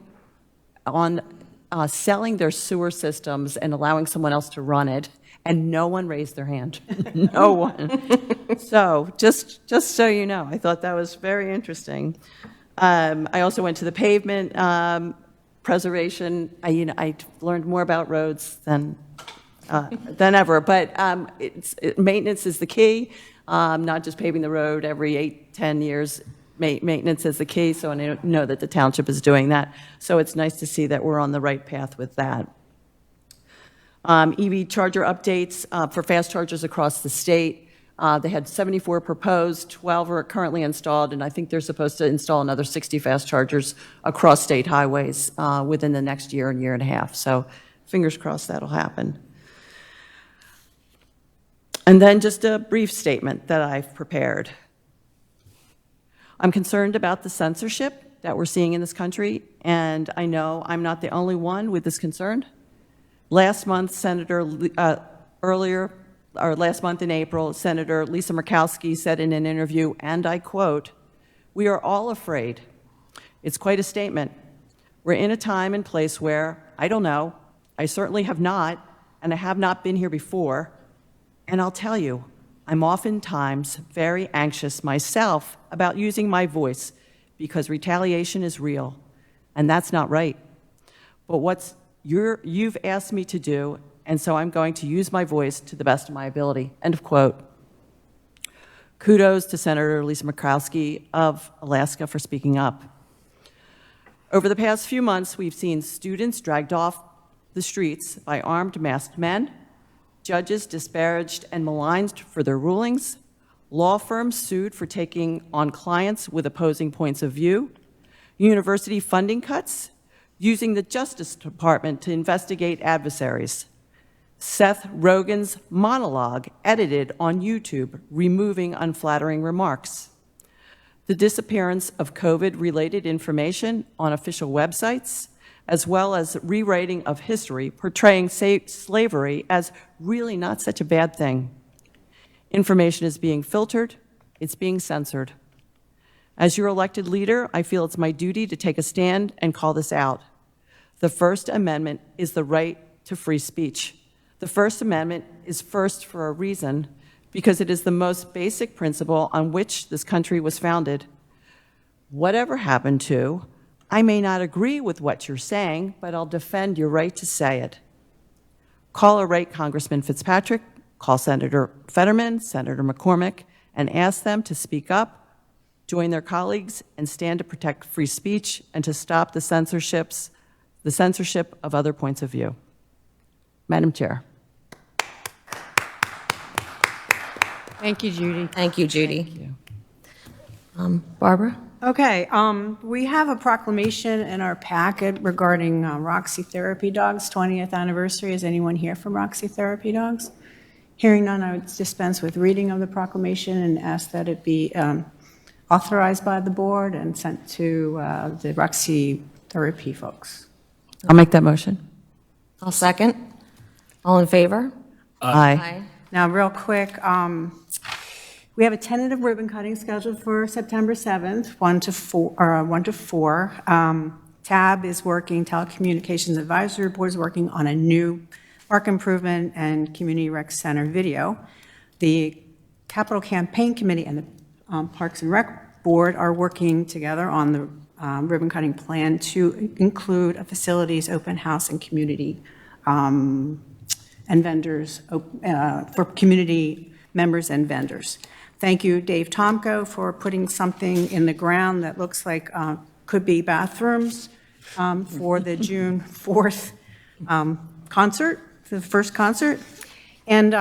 their sewer systems and allowing someone else to run it, and no one raised their hand. No one. So just so you know, I thought that was very interesting. I also went to the pavement preservation. I learned more about roads than ever, but maintenance is the key, not just paving the road every 8-10 years. Maintenance is the key, so I know that the township is doing that. So it's nice to see that we're on the right path with that. EV charger updates for fast chargers across the state. They had 74 proposed, 12 are currently installed, and I think they're supposed to install another 60 fast chargers across state highways within the next year and a half. So fingers crossed that'll happen. And then just a brief statement that I've prepared. I'm concerned about the censorship that we're seeing in this country, and I know I'm not the only one with this concern. Last month, last month in April, Senator Lisa Murkowski said in an interview, and I quote, "We are all afraid." It's quite a statement. We're in a time and place where, I don't know, I certainly have not, and I have not been here before, and I'll tell you, I'm oftentimes very anxious myself about using my voice because retaliation is real, and that's not right. But you've asked me to do, and so I'm going to use my voice to the best of my ability. End of quote. Kudos to Senator Lisa Murkowski of Alaska for speaking up. Over the past few months, we've seen students dragged off the streets by armed masked men, judges disparaged and maligned for their rulings, law firms sued for taking on clients with opposing points of view, university funding cuts, using the Justice Department to investigate adversaries, Seth Rogen's monologue edited on YouTube, removing unflattering remarks, the disappearance of COVID-related information on official websites, as well as rewriting of history, portraying slavery as really not such a bad thing. Information is being filtered, it's being censored. As your elected leader, I feel it's my duty to take a stand and call this out. The First Amendment is the right to free speech. The First Amendment is first for a reason, because it is the most basic principle on which this country was founded. Whatever happened to, I may not agree with what you're saying, but I'll defend your right to say it. Call or write Congressman Fitzpatrick, call Senator Fetterman, Senator McCormick, and ask them to speak up, join their colleagues, and stand to protect free speech and to stop the censorship of other points of view. Madam Chair. Thank you, Judy. Thank you, Judy. Thank you. Barbara? Okay, we have a proclamation in our packet regarding Roxy Therapy Dogs' 20th anniversary. Is anyone here from Roxy Therapy Dogs? Hearing none, I would dispense with reading of the proclamation and ask that it be authorized by the board and sent to the Roxy Therapy folks. I'll make that motion. I'll second. All in favor? Aye. Now, real quick, we have a tentative ribbon cutting scheduled for September 7th, 1 to 4. TAB is working, Telecommunications Advisory Board is working on a new park improvement and community rec center video. The Capital Campaign Committee and the Parks and Rec Board are working together on the ribbon cutting plan to include a facilities open house and community and vendors, for community members and vendors. Thank you, Dave Tomko, for putting something in the ground that looks like could be bathrooms for the June 4th concert, the first concert. And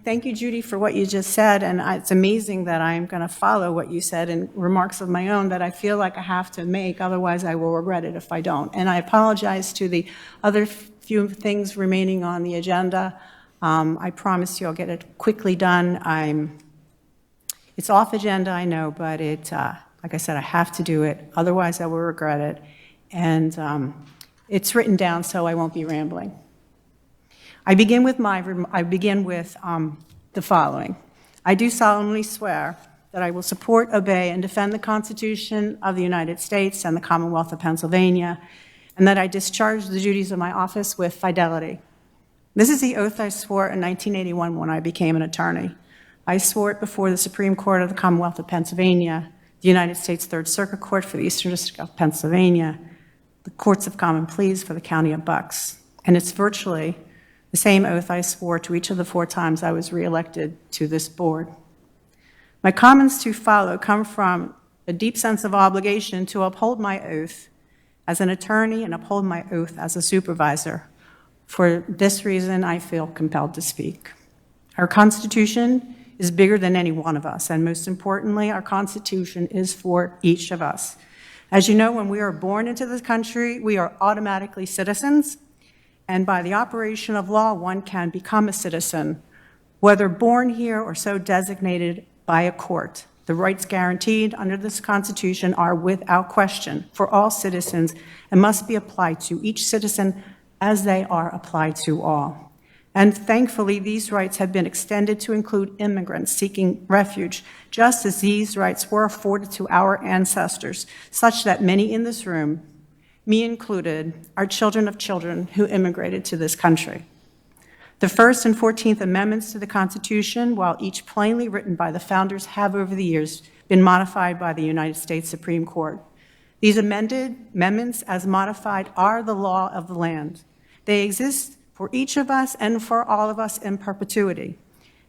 thank you, Judy, for what you just said. And it's amazing that I'm going to follow what you said in remarks of my own that I feel like I have to make. Otherwise, I will regret it if I don't. And I apologize to the other few things remaining on the agenda. I promise you I'll get it quickly done. It's off agenda, I know, but like I said, I have to do it. Otherwise, I will regret it. And it's written down, so I won't be rambling. I begin with the following. I do solemnly swear that I will support, obey, and defend the Constitution of the United States and the Commonwealth of Pennsylvania, and that I discharge the duties of my office with fidelity. This is the oath I swore in 1981 when I became an attorney. I swore it before the Supreme Court of the Commonwealth of Pennsylvania, the United States Third Circuit Court for the Eastern District of Pennsylvania, the Courts of Common Pleas for the County of Bucks. And it's virtually the same oath I swore to each of the 4 times I was reelected to this board. My comments to follow come from a deep sense of obligation to uphold my oath as an attorney and uphold my oath as a supervisor. For this reason, I feel compelled to speak. Our Constitution is bigger than any one of us, and most importantly, our Constitution is for each of us. As you know, when we are born into this country, we are automatically citizens, and by the operation of law, one can become a citizen, whether born here or so designated by a court. The rights guaranteed under this Constitution are without question for all citizens and must be applied to each citizen as they are applied to all. And thankfully, these rights have been extended to include immigrants seeking refuge, just as these rights were afforded to our ancestors, such that many in this room, me included, are children of children who immigrated to this country. The First and 14th Amendments to the Constitution, while each plainly written by the founders, have over the years been modified by the United States Supreme Court. These amendments, as modified, are the law of the land. They exist for each of us and for all of us in perpetuity.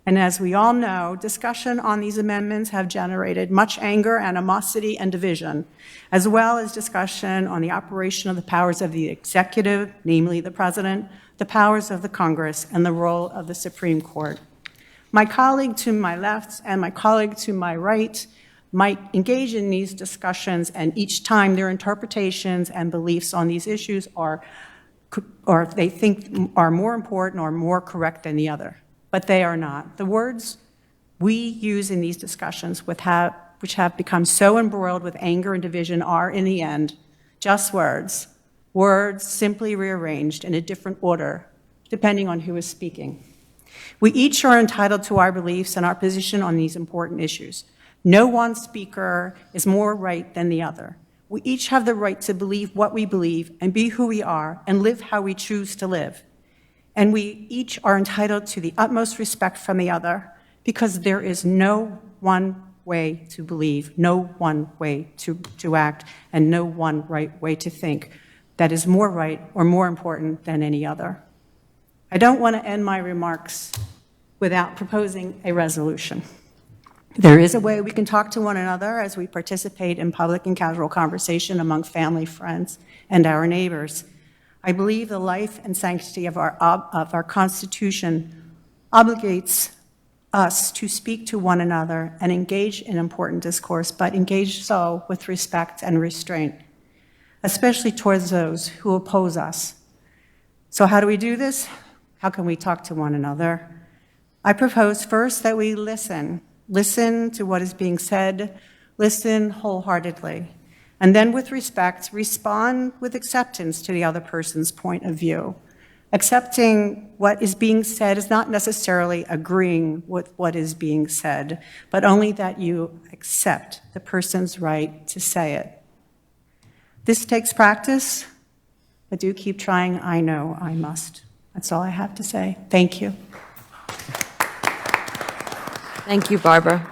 And as we all know, discussion on these amendments have generated much anger, animosity, and division, as well as discussion on the operation of the powers of the executive, namely the president, the powers of the Congress, and the role of the Supreme Court. My colleague to my left and my colleague to my right might engage in these discussions, and each time their interpretations and beliefs on these issues are, or they think are more important or more correct than the other, but they are not. The words we use in these discussions which have become so embroiled with anger and division are, in the end, just words, words simply rearranged in a different order, depending on who is speaking. We each are entitled to our beliefs and our position on these important issues. No one speaker is more right than the other. We each have the right to believe what we believe and be who we are and live how we choose to live. And we each are entitled to the utmost respect from the other, because there is no one way to believe, no one way to act, and no one right way to think that is more right or more important than any other. I don't want to end my remarks without proposing a resolution. There is a way we can talk to one another as we participate in public and casual conversation among family, friends, and our neighbors. I believe the life and sanctity of our Constitution obligates us to speak to one another and engage in important discourse, but engage so with respect and restraint, especially towards those who oppose us. So how do we do this? How can we talk to one another? I propose first that we listen to what is being said, listen wholeheartedly, and then with respect, respond with acceptance to the other person's point of view. Accepting what is being said is not necessarily agreeing with what is being said, but only that you accept the person's right to say it. This takes practice, but do keep trying. I know I must. That's all I have to say. Thank you. Thank you, Barbara.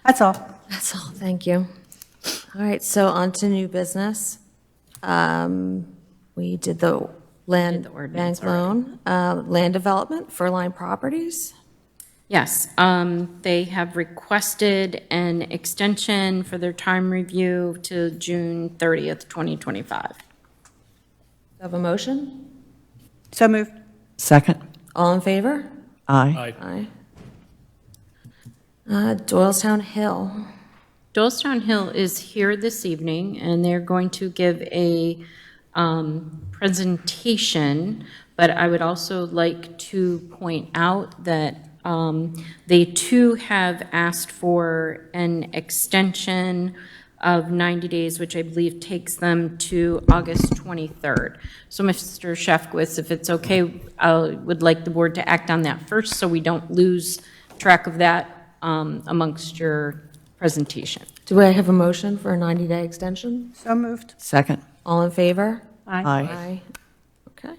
That's all. That's all, thank you. All right, so on to new business. We did the land ordinance bank loan, land development, Furline Properties. Yes, they have requested an extension for their time review to June 30th, 2025. Have a motion? So moved. Second? All in favor? Aye. Aye. Doylestown Hill. Doylestown Hill is here this evening, and they're going to give a presentation, but I would also like to point out that they too have asked for an extension of 90 days, which I believe takes them to August 23rd. So Mr. Shefkowitz, if it's okay, I would like the board to act on that first so we don't lose track of that amongst your presentation. Do I have a motion for a 90-day extension? So moved. Second? All in favor? Aye. Aye. Okay.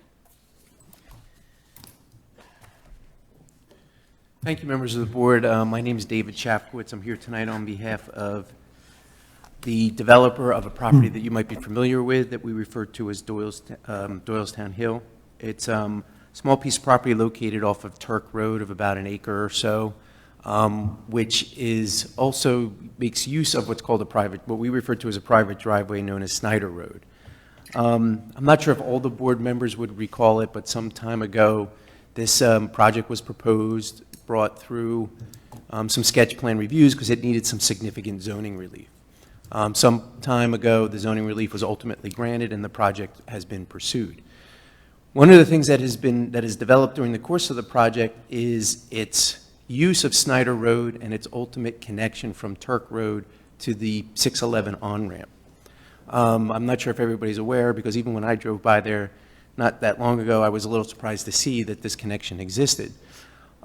Thank you, members of the board. My name is David Shafkowitz. I'm here tonight on behalf of the developer of a property that you might be familiar with that we refer to as Doylestown Hill. It's a small piece of property located off of Turk Road of about an acre or so, which is also makes use of what's called what we refer to as a private driveway known as Snyder Road. I'm not sure if all the board members would recall it, but some time ago, this project was proposed, brought through some sketch plan reviews because it needed some significant zoning relief. Some time ago, the zoning relief was ultimately granted and the project has been pursued. One of the things that has developed during the course of the project is its use of Snyder Road and its ultimate connection from Turk Road to the 611 on-ramp. I'm not sure if everybody's aware, because even when I drove by there not that long ago, I was a little surprised to see that this connection existed.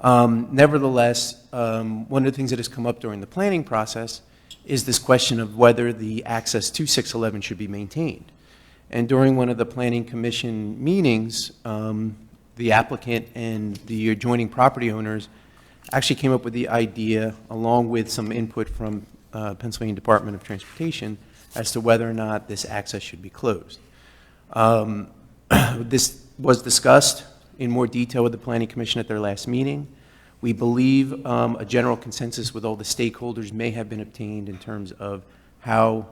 Nevertheless, one of the things that has come up during the planning process is this question of whether the access to 611 should be maintained. And during one of the Planning Commission meetings, the applicant and the adjoining property owners actually came up with the idea, along with some input from Pennsylvania Department of Transportation, as to whether or not this access should be closed. This was discussed in more detail with the Planning Commission at their last meeting. We believe a general consensus with all the stakeholders may have been obtained in terms of how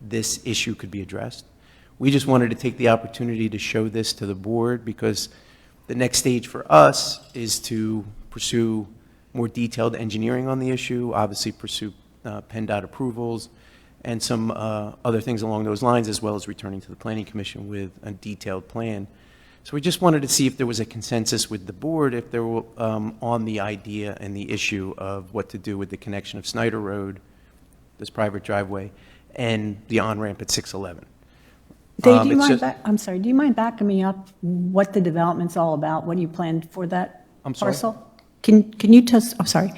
this issue could be addressed. We just wanted to take the opportunity to show this to the board because The next stage for us is to pursue more detailed engineering on the issue, obviously pursue PennDOT approvals, and some other things along those lines, as well as returning to the Planning Commission with a detailed plan. So we just wanted to see if there was a consensus with the board, if there were on the idea and the issue of what to do with the connection of Snyder Road, this private driveway, and the on-ramp at 611. Dave, do you it's mind just- I'm sorry, do you mind backing me up what the development's all about? What do you plan for that I'm sorry? parcel? Can you just, I'm sorry,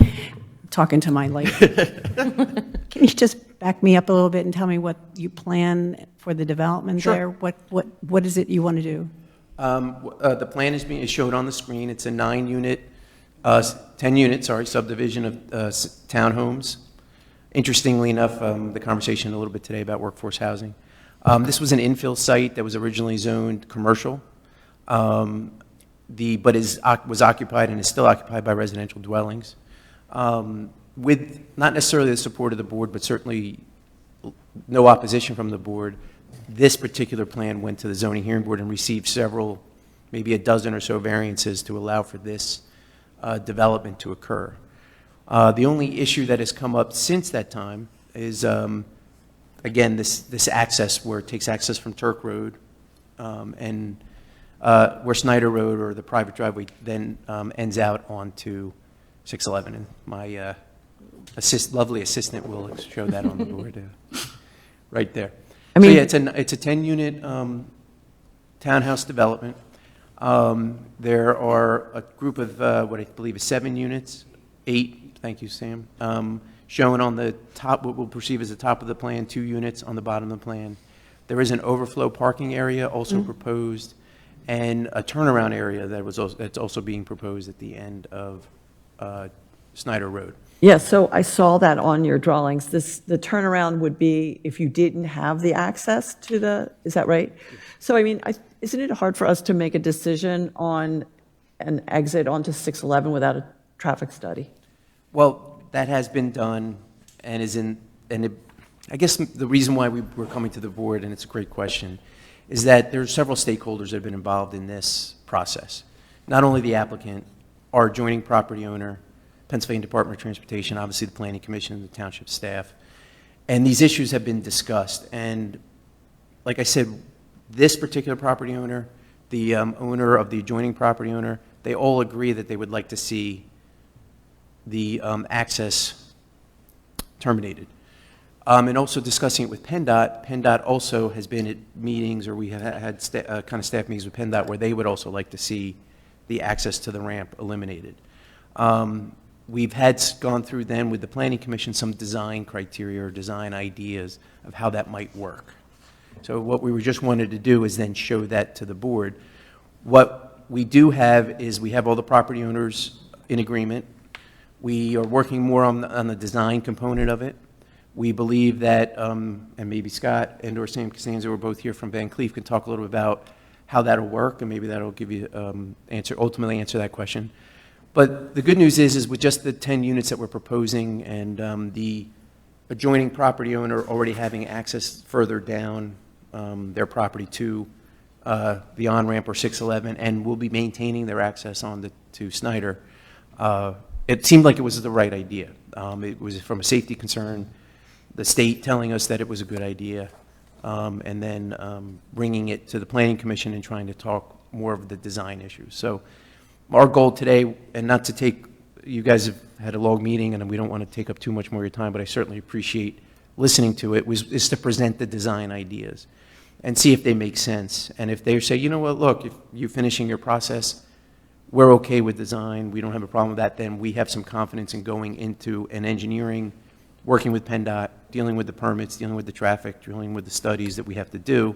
talking to my light. Can you just back me up a little bit and tell me what you plan for the development Sure. there? What is it you want to do? The plan is showed on the screen. It's a 10-unit, subdivision of townhomes. Interestingly enough, the conversation a little bit today about workforce housing. This was an infill site that was originally zoned commercial, but was occupied and is still occupied by residential dwellings. With not necessarily the support of the board, but certainly no opposition from the board, this particular plan went to the zoning hearing board and received several, maybe a dozen or so variances to allow for this development to occur. The only issue that has come up since that time is, again, this access where it takes access from Turk Road and where Snyder Road or the private driveway then ends out onto 611. And my lovely assistant will show that on the board right there. I mean- So yeah, it's a 10-unit townhouse development. There are a group of what I believe is 7 units, 8, thank you, Sam, shown on the top, what we'll perceive as the top of the plan, 2 units on the bottom of the plan. There is an overflow parking area also proposed, and a turnaround area that's also being proposed at the end of Snyder Road. Yeah, so I saw that on your drawings. The turnaround would be if you didn't have the access to is that right? So, I mean, isn't it hard for us to make a decision on an exit onto 611 without a traffic study? Well, that has been done and I guess the reason why we're coming to the board, and it's a great question, is that there are several stakeholders that have been involved in this process. Not only the applicant, our adjoining property owner, Pennsylvania Department of Transportation, obviously the Planning Commission and the township staff. And these issues have been discussed. And like I said, this particular property owner, the owner of the adjoining property owner, they all agree that they would like to see the access terminated. And also discussing it with PennDOT. PennDOT also has been at meetings, or we have had kind of staff meetings with PennDOT where they would also like to see the access to the ramp eliminated. We've gone through then with the Planning Commission some design criteria or design ideas of how that might work. So what we just wanted to do is then show that to the board. What we do have is we have all the property owners in agreement. We are working more on the design component of it. We believe that, and maybe Scott and or Sam Costanza, we're both here from Van Cleef, can talk a little bit about how that'll work, and maybe that'll give you ultimately answer that question. But the good news is with just the 10 units that we're proposing and the adjoining property owner already having access further down their property to the on-ramp or 611, and will be maintaining their access to Snyder, it seemed like it was the right idea. It was from a safety concern, the state telling us that it was a good idea, and then bringing it to the Planning Commission and trying to talk more of the design issues. So our goal today, and not to take, you guys have had a long meeting and we don't want to take up too much more of your time, but I certainly appreciate listening to it, is to present the design ideas and see if they make sense. And if they say, you know what, look, if you're finishing your process, we're okay with design, we don't have a problem with that, then we have some confidence in going into an engineering, working with PennDOT, dealing with the permits, dealing with the traffic, dealing with the studies that we have to do.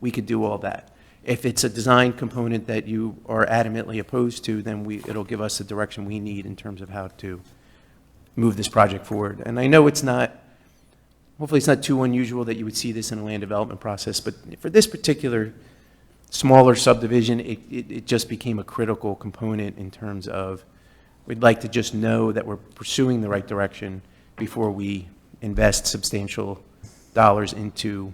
We could do all that. If it's a design component that you are adamantly opposed to, then it'll give us the direction we need in terms of how to move this project forward. And I know hopefully it's not too unusual that you would see this in a land development process, but for this particular smaller subdivision, it just became a critical component in terms of we'd like to just know that we're pursuing the right direction before we invest substantial dollars into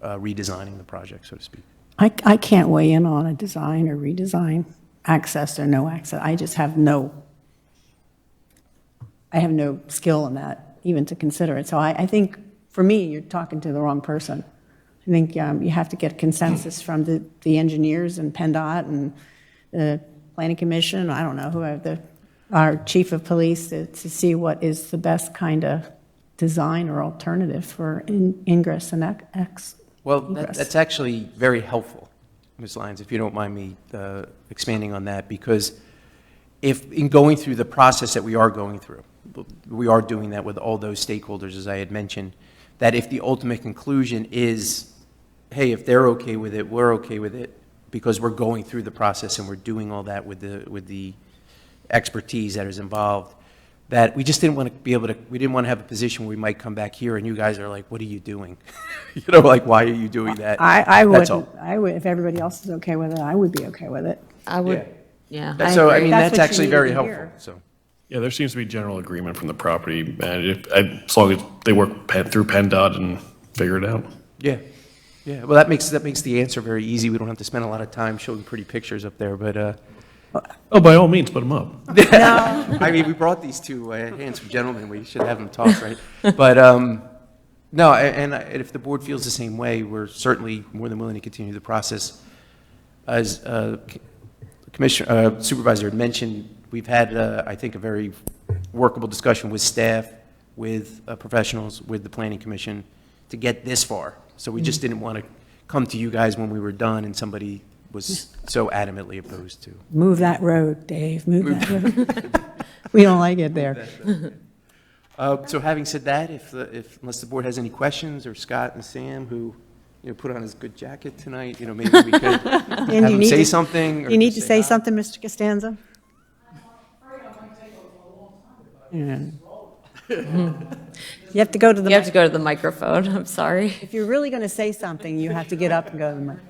redesigning the project, so to speak. I can't weigh in on a design or redesign. access or no access. I just have no, I have no skill in that, even to consider it. So I think, for me, you're talking to the wrong person. I think you have to get consensus from the engineers and PennDOT and the Planning Commission, I don't know, our chief of police, to see what is the best kind of design or alternative for ingress and egress. Well, that's actually very helpful, Ms. Lyons, if you don't mind me expanding on that, because if, in going through the process that we are going through, we are doing that with all those stakeholders, as I had mentioned, that if the ultimate conclusion is, hey, if they're okay with it, we're okay with it, because we're going through the process and we're doing all that with the expertise that is involved, that we just didn't want to be able to, we didn't want to have a position where we might come back here and you guys are like, what are you doing? You know, like, why are you doing that? I That's would, all. if everybody else is okay with it, I would be okay with it. I would, yeah. So, I agree. mean, That's that's what you actually need very to helpful, hear. so. Yeah, there seems to be general agreement from the property manager, as long as they work through PennDOT and figure it out. Yeah, yeah. Well, that makes the answer very easy. We don't have to spend a lot of time showing pretty pictures up there. But Oh, by all means, put them up. I mean, we brought these two handsome gentlemen. We should have them talk, right? But no, and if the board feels the same way, we're certainly more than willing to continue the process. As Commissioner Supervisor had mentioned, we've had, I think, a very workable discussion with staff, with professionals, with the Planning Commission to get this far. So we just didn't want to come to you guys when we were done and somebody was so adamantly opposed to. Move that road, Dave, move that road. We don't like it there. So having said that, unless the board has any questions, or Scott and Sam, who put on his good jacket tonight, maybe we could have them say something. Or You need just to say hi. something, Mr. Costanza? Yeah. You have to go to the, You have to go to the microphone, I'm sorry. if you're really going to say something, you have to get up and go to the microphone.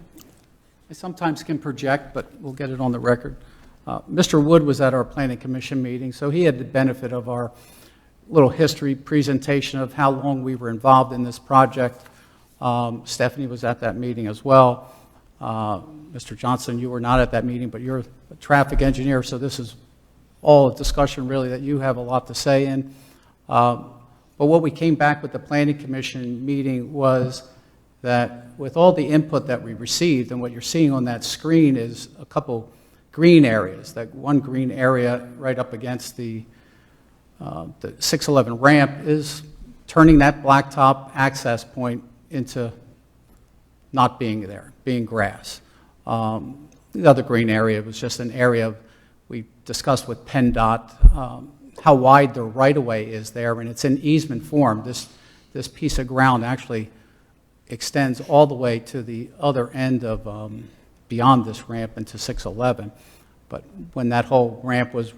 I sometimes can project, but we'll get it on the record. Mr. Wood was at our Planning Commission meeting, so he had the benefit of our little history presentation of how long we were involved in this project. Stephanie was at that meeting as well. Mr. Johnson, you were not at that meeting, but you're a traffic engineer, so this is all a discussion really that you have a lot to say in. But what we came back with the Planning Commission meeting was that with all the input that we received, and what you're seeing on that screen is a couple green areas. That one green area right up against the 611 ramp is turning that blacktop access point into not being there, being grass. The other green area was just an area we discussed with PennDOT how wide the right-of-way is there, and it's in easement form. This piece of ground actually extends all the way to the other end of beyond this ramp into 611. But when that whole ramp was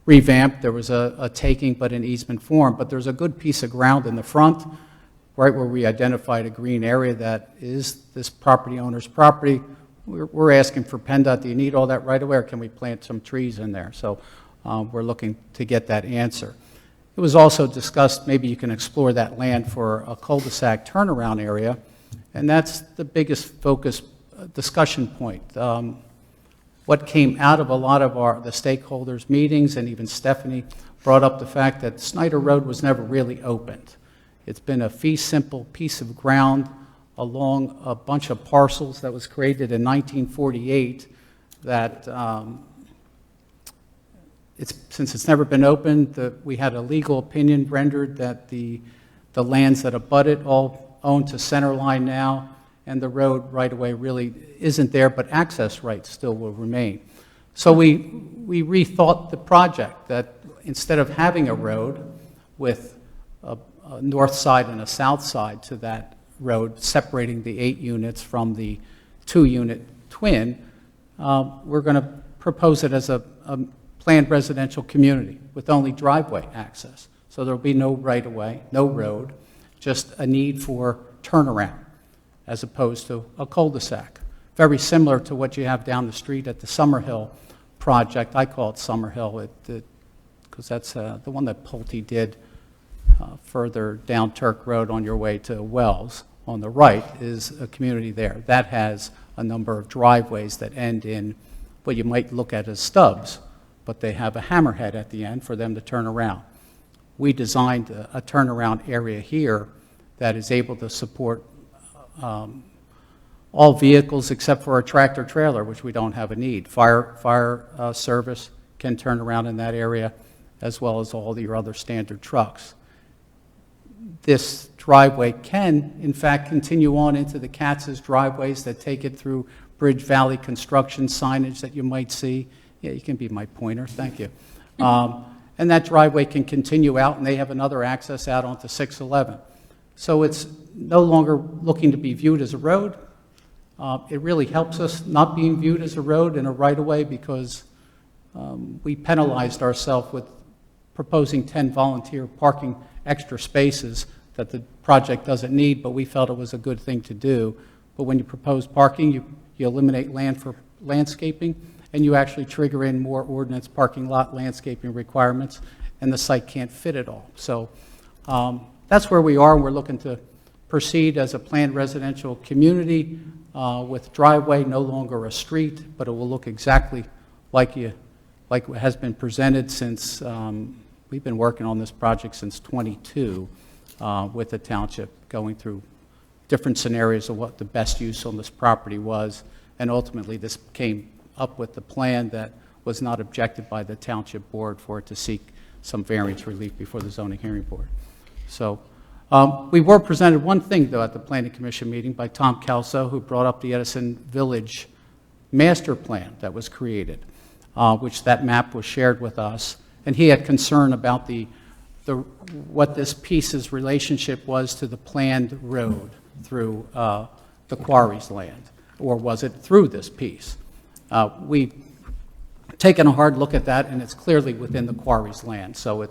revamped, there was a taking, but in easement form. But there's a good piece of ground in the front, right where we identified a green area that is this property owner's property. We're asking for PennDOT, do you need all that right away, or can we plant some trees in there? So we're looking to get that answer. It was also discussed, maybe you can explore that land for a cul-de-sac turnaround area, and that's the biggest focus discussion point. What came out of a lot of the stakeholders' meetings, and even Stephanie brought up the fact that Snyder Road was never really opened. It's been a fee simple piece of ground along a bunch of parcels that was created in 1948 that since it's never been opened, we had a legal opinion rendered that the lands that abut it all own to Centerline now, and the road right away really isn't there, but access rights still will remain. So we rethought the project, that instead of having a road with a north side and a south side to that road, separating the 8 units from the 2-unit twin, we're going to propose it as a planned residential community with only driveway access. So there'll be no right-of-way, no road, just a need for turnaround as opposed to a cul-de-sac. Very similar to what you have down the street at the Summerhill project. I call it Summerhill because that's the one that Pulte did further down Turk Road on your way to Wells. On the right is a community there. That has a number of driveways that end in what you might look at as stubs, but they have a hammerhead at the end for them to turn around. We designed a turnaround area here that is able to support all vehicles except for a tractor trailer, which we don't have a need. Fire service can turn around in that area, as well as all your other standard trucks. This driveway can, in fact, continue on into the Katz's driveways that take it through Bridge Valley construction signage that you might see. Yeah, you can be my pointer, thank you. And that driveway can continue out, and they have another access out onto 611. So it's no longer looking to be viewed as a road. It really helps us not being viewed as a road and a right-of-way because we penalized ourselves with proposing 10 volunteer parking extra spaces that the project doesn't need, but we felt it was a good thing to do. But when you propose parking, you eliminate land for landscaping, and you actually trigger in more ordinance parking lot landscaping requirements, and the site can't fit it all. So that's where we are, and we're looking to proceed as a planned residential community with driveway, no longer a street, but it will look exactly like it has been presented since we've been working on this project since 22 with the township, going through different scenarios of what the best use on this property was, and ultimately this came up with the plan that was not objected by the township board for it to seek some variance relief before the zoning hearing board. So we were presented one thing, though, at the Planning Commission meeting by Tom Kelso, who brought up the Edison Village master plan that was created, which that map was shared with us, and he had concern about what this piece's relationship was to the planned road through the quarry's land, or was it through this piece? We've taken a hard look at that, and it's clearly within the quarry's land, so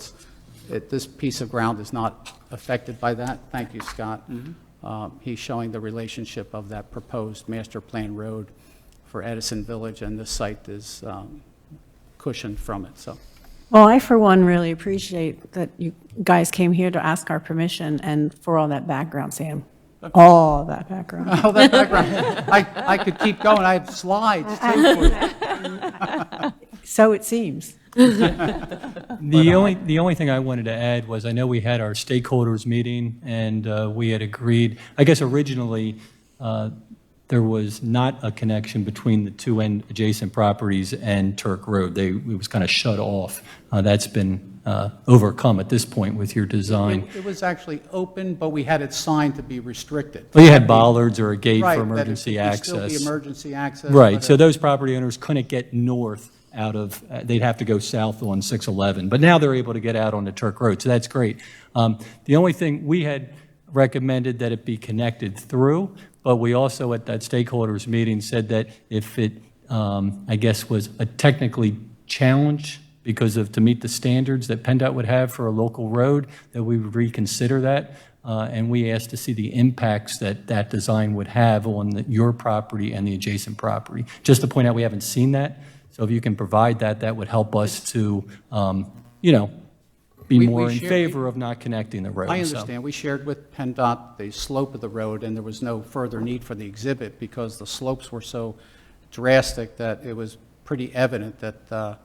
this piece of ground is not affected by that. Thank you, Scott. He's showing the relationship of that proposed master plan road for Edison Village, and this site is cushioned from it. So, Well, I, for one, really appreciate that you guys came here to ask our permission and for all that background, Sam. All that background. oh, that background. I could keep going. I have slides, too, for you. So it seems. The only thing I wanted to add was I know we had our stakeholders meeting and we had agreed, I guess originally there was not a connection between the two adjacent properties and Turk Road. It was kind of shut off. That's been overcome at this point with your design. It was actually open, but we had it signed to be restricted. Well, you had bollards or a gate Right, for that it emergency would access. still be emergency access. Right, but, so those property owners couldn't get north out of, they'd have to go south on 611. But now they're able to get out onto Turk Road, so that's great. The only thing, we had recommended that it be connected through, but we also at that stakeholders meeting said that if it, I guess, was a technically challenged because of, to meet the standards that PennDOT would have for a local road, that we would reconsider that. And we asked to see the impacts that that design would have on your property and the adjacent property. Just to point out, we haven't seen that. So if you can provide that, that would help us to, be more in favor of not connecting the road. I So- understand. We shared with PennDOT the slope of the road, and there was no further need for the exhibit because the slopes were so drastic that it was pretty evident that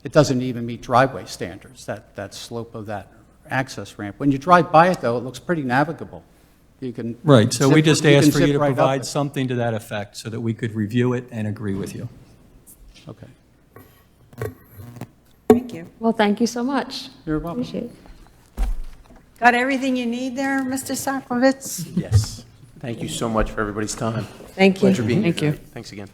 it doesn't even meet driveway standards, that slope of that access ramp. When you drive by it, though, it looks pretty navigable. You can Right, so we zip- just you can asked for you zip to right up provide it. something to that effect so that we could review it and agree with you. Okay. Thank you. Well, thank you so much. You're welcome. Appreciate it. Got everything you need there, Mr. Sakowicz? Yes. Thank you so much for everybody's time. Thank you. Pleasure being here. Thank you. tonight. Thanks again.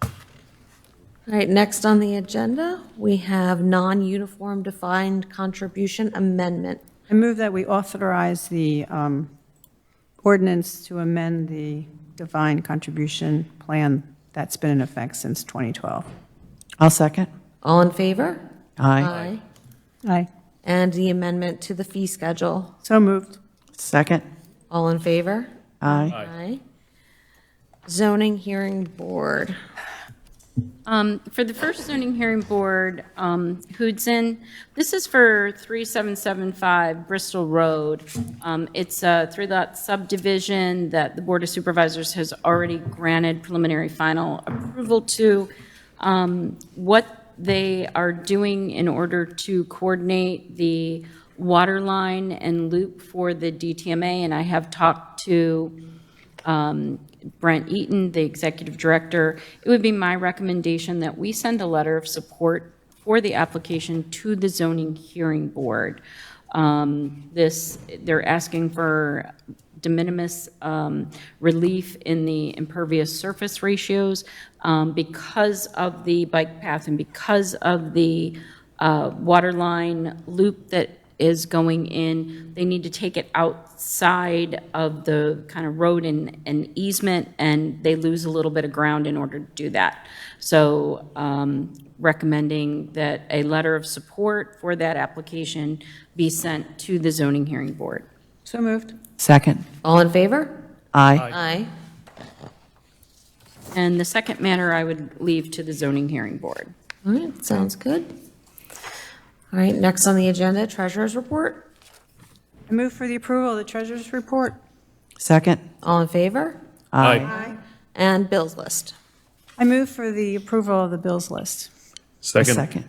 All right, next on the agenda, we have non-uniform defined contribution amendment. I move that we authorize the ordinance to amend the defined contribution plan that's been in effect since 2012. I'll second. All in favor? Aye. Aye. And the amendment to the fee schedule. So moved. Second. All in favor? Aye. Aye. Zoning Hearing Board. For the first zoning hearing board, Hoodson, this is for 3775 Bristol Road. It's a three-lot subdivision that the Board of Supervisors has already granted preliminary final approval to. What they are doing in order to coordinate the water line and loop for the DTMA, and I have talked to Brent Eaton, the executive director, it would be my recommendation that we send a letter of support for the application to the zoning hearing board. They're asking for de minimis relief in the impervious surface ratios because of the bike path and because of the water line loop that is going in. They need to take it outside of the kind of road and easement, and they lose a little bit of ground in order to do that. So recommending that a letter of support for that application be sent to the zoning hearing board. So moved. Second. All in favor? Aye. Aye. And the second matter I would leave to the zoning hearing board. All right, sounds good. All right, next on the agenda, treasurer's report. I move for the approval of the treasurer's report. Second. All in favor? Aye. And bills list. I move for the approval of the bills list. Second. Second.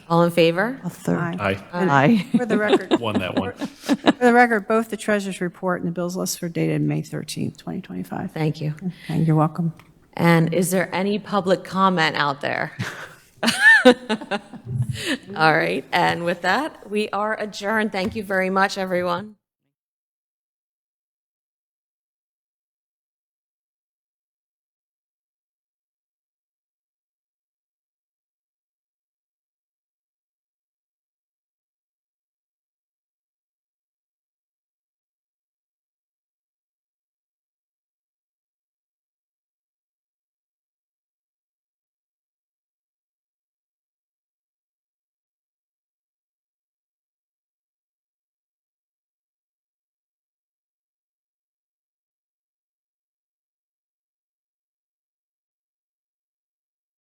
All in favor? A third. Aye. Aye. For the record, Won that one. for the record, both the treasurer's report and the bills list were dated May 13th, 2025. Thank you. And you're welcome. And is there any public comment out there? All right, and with that, we are adjourned. Thank you very much, everyone.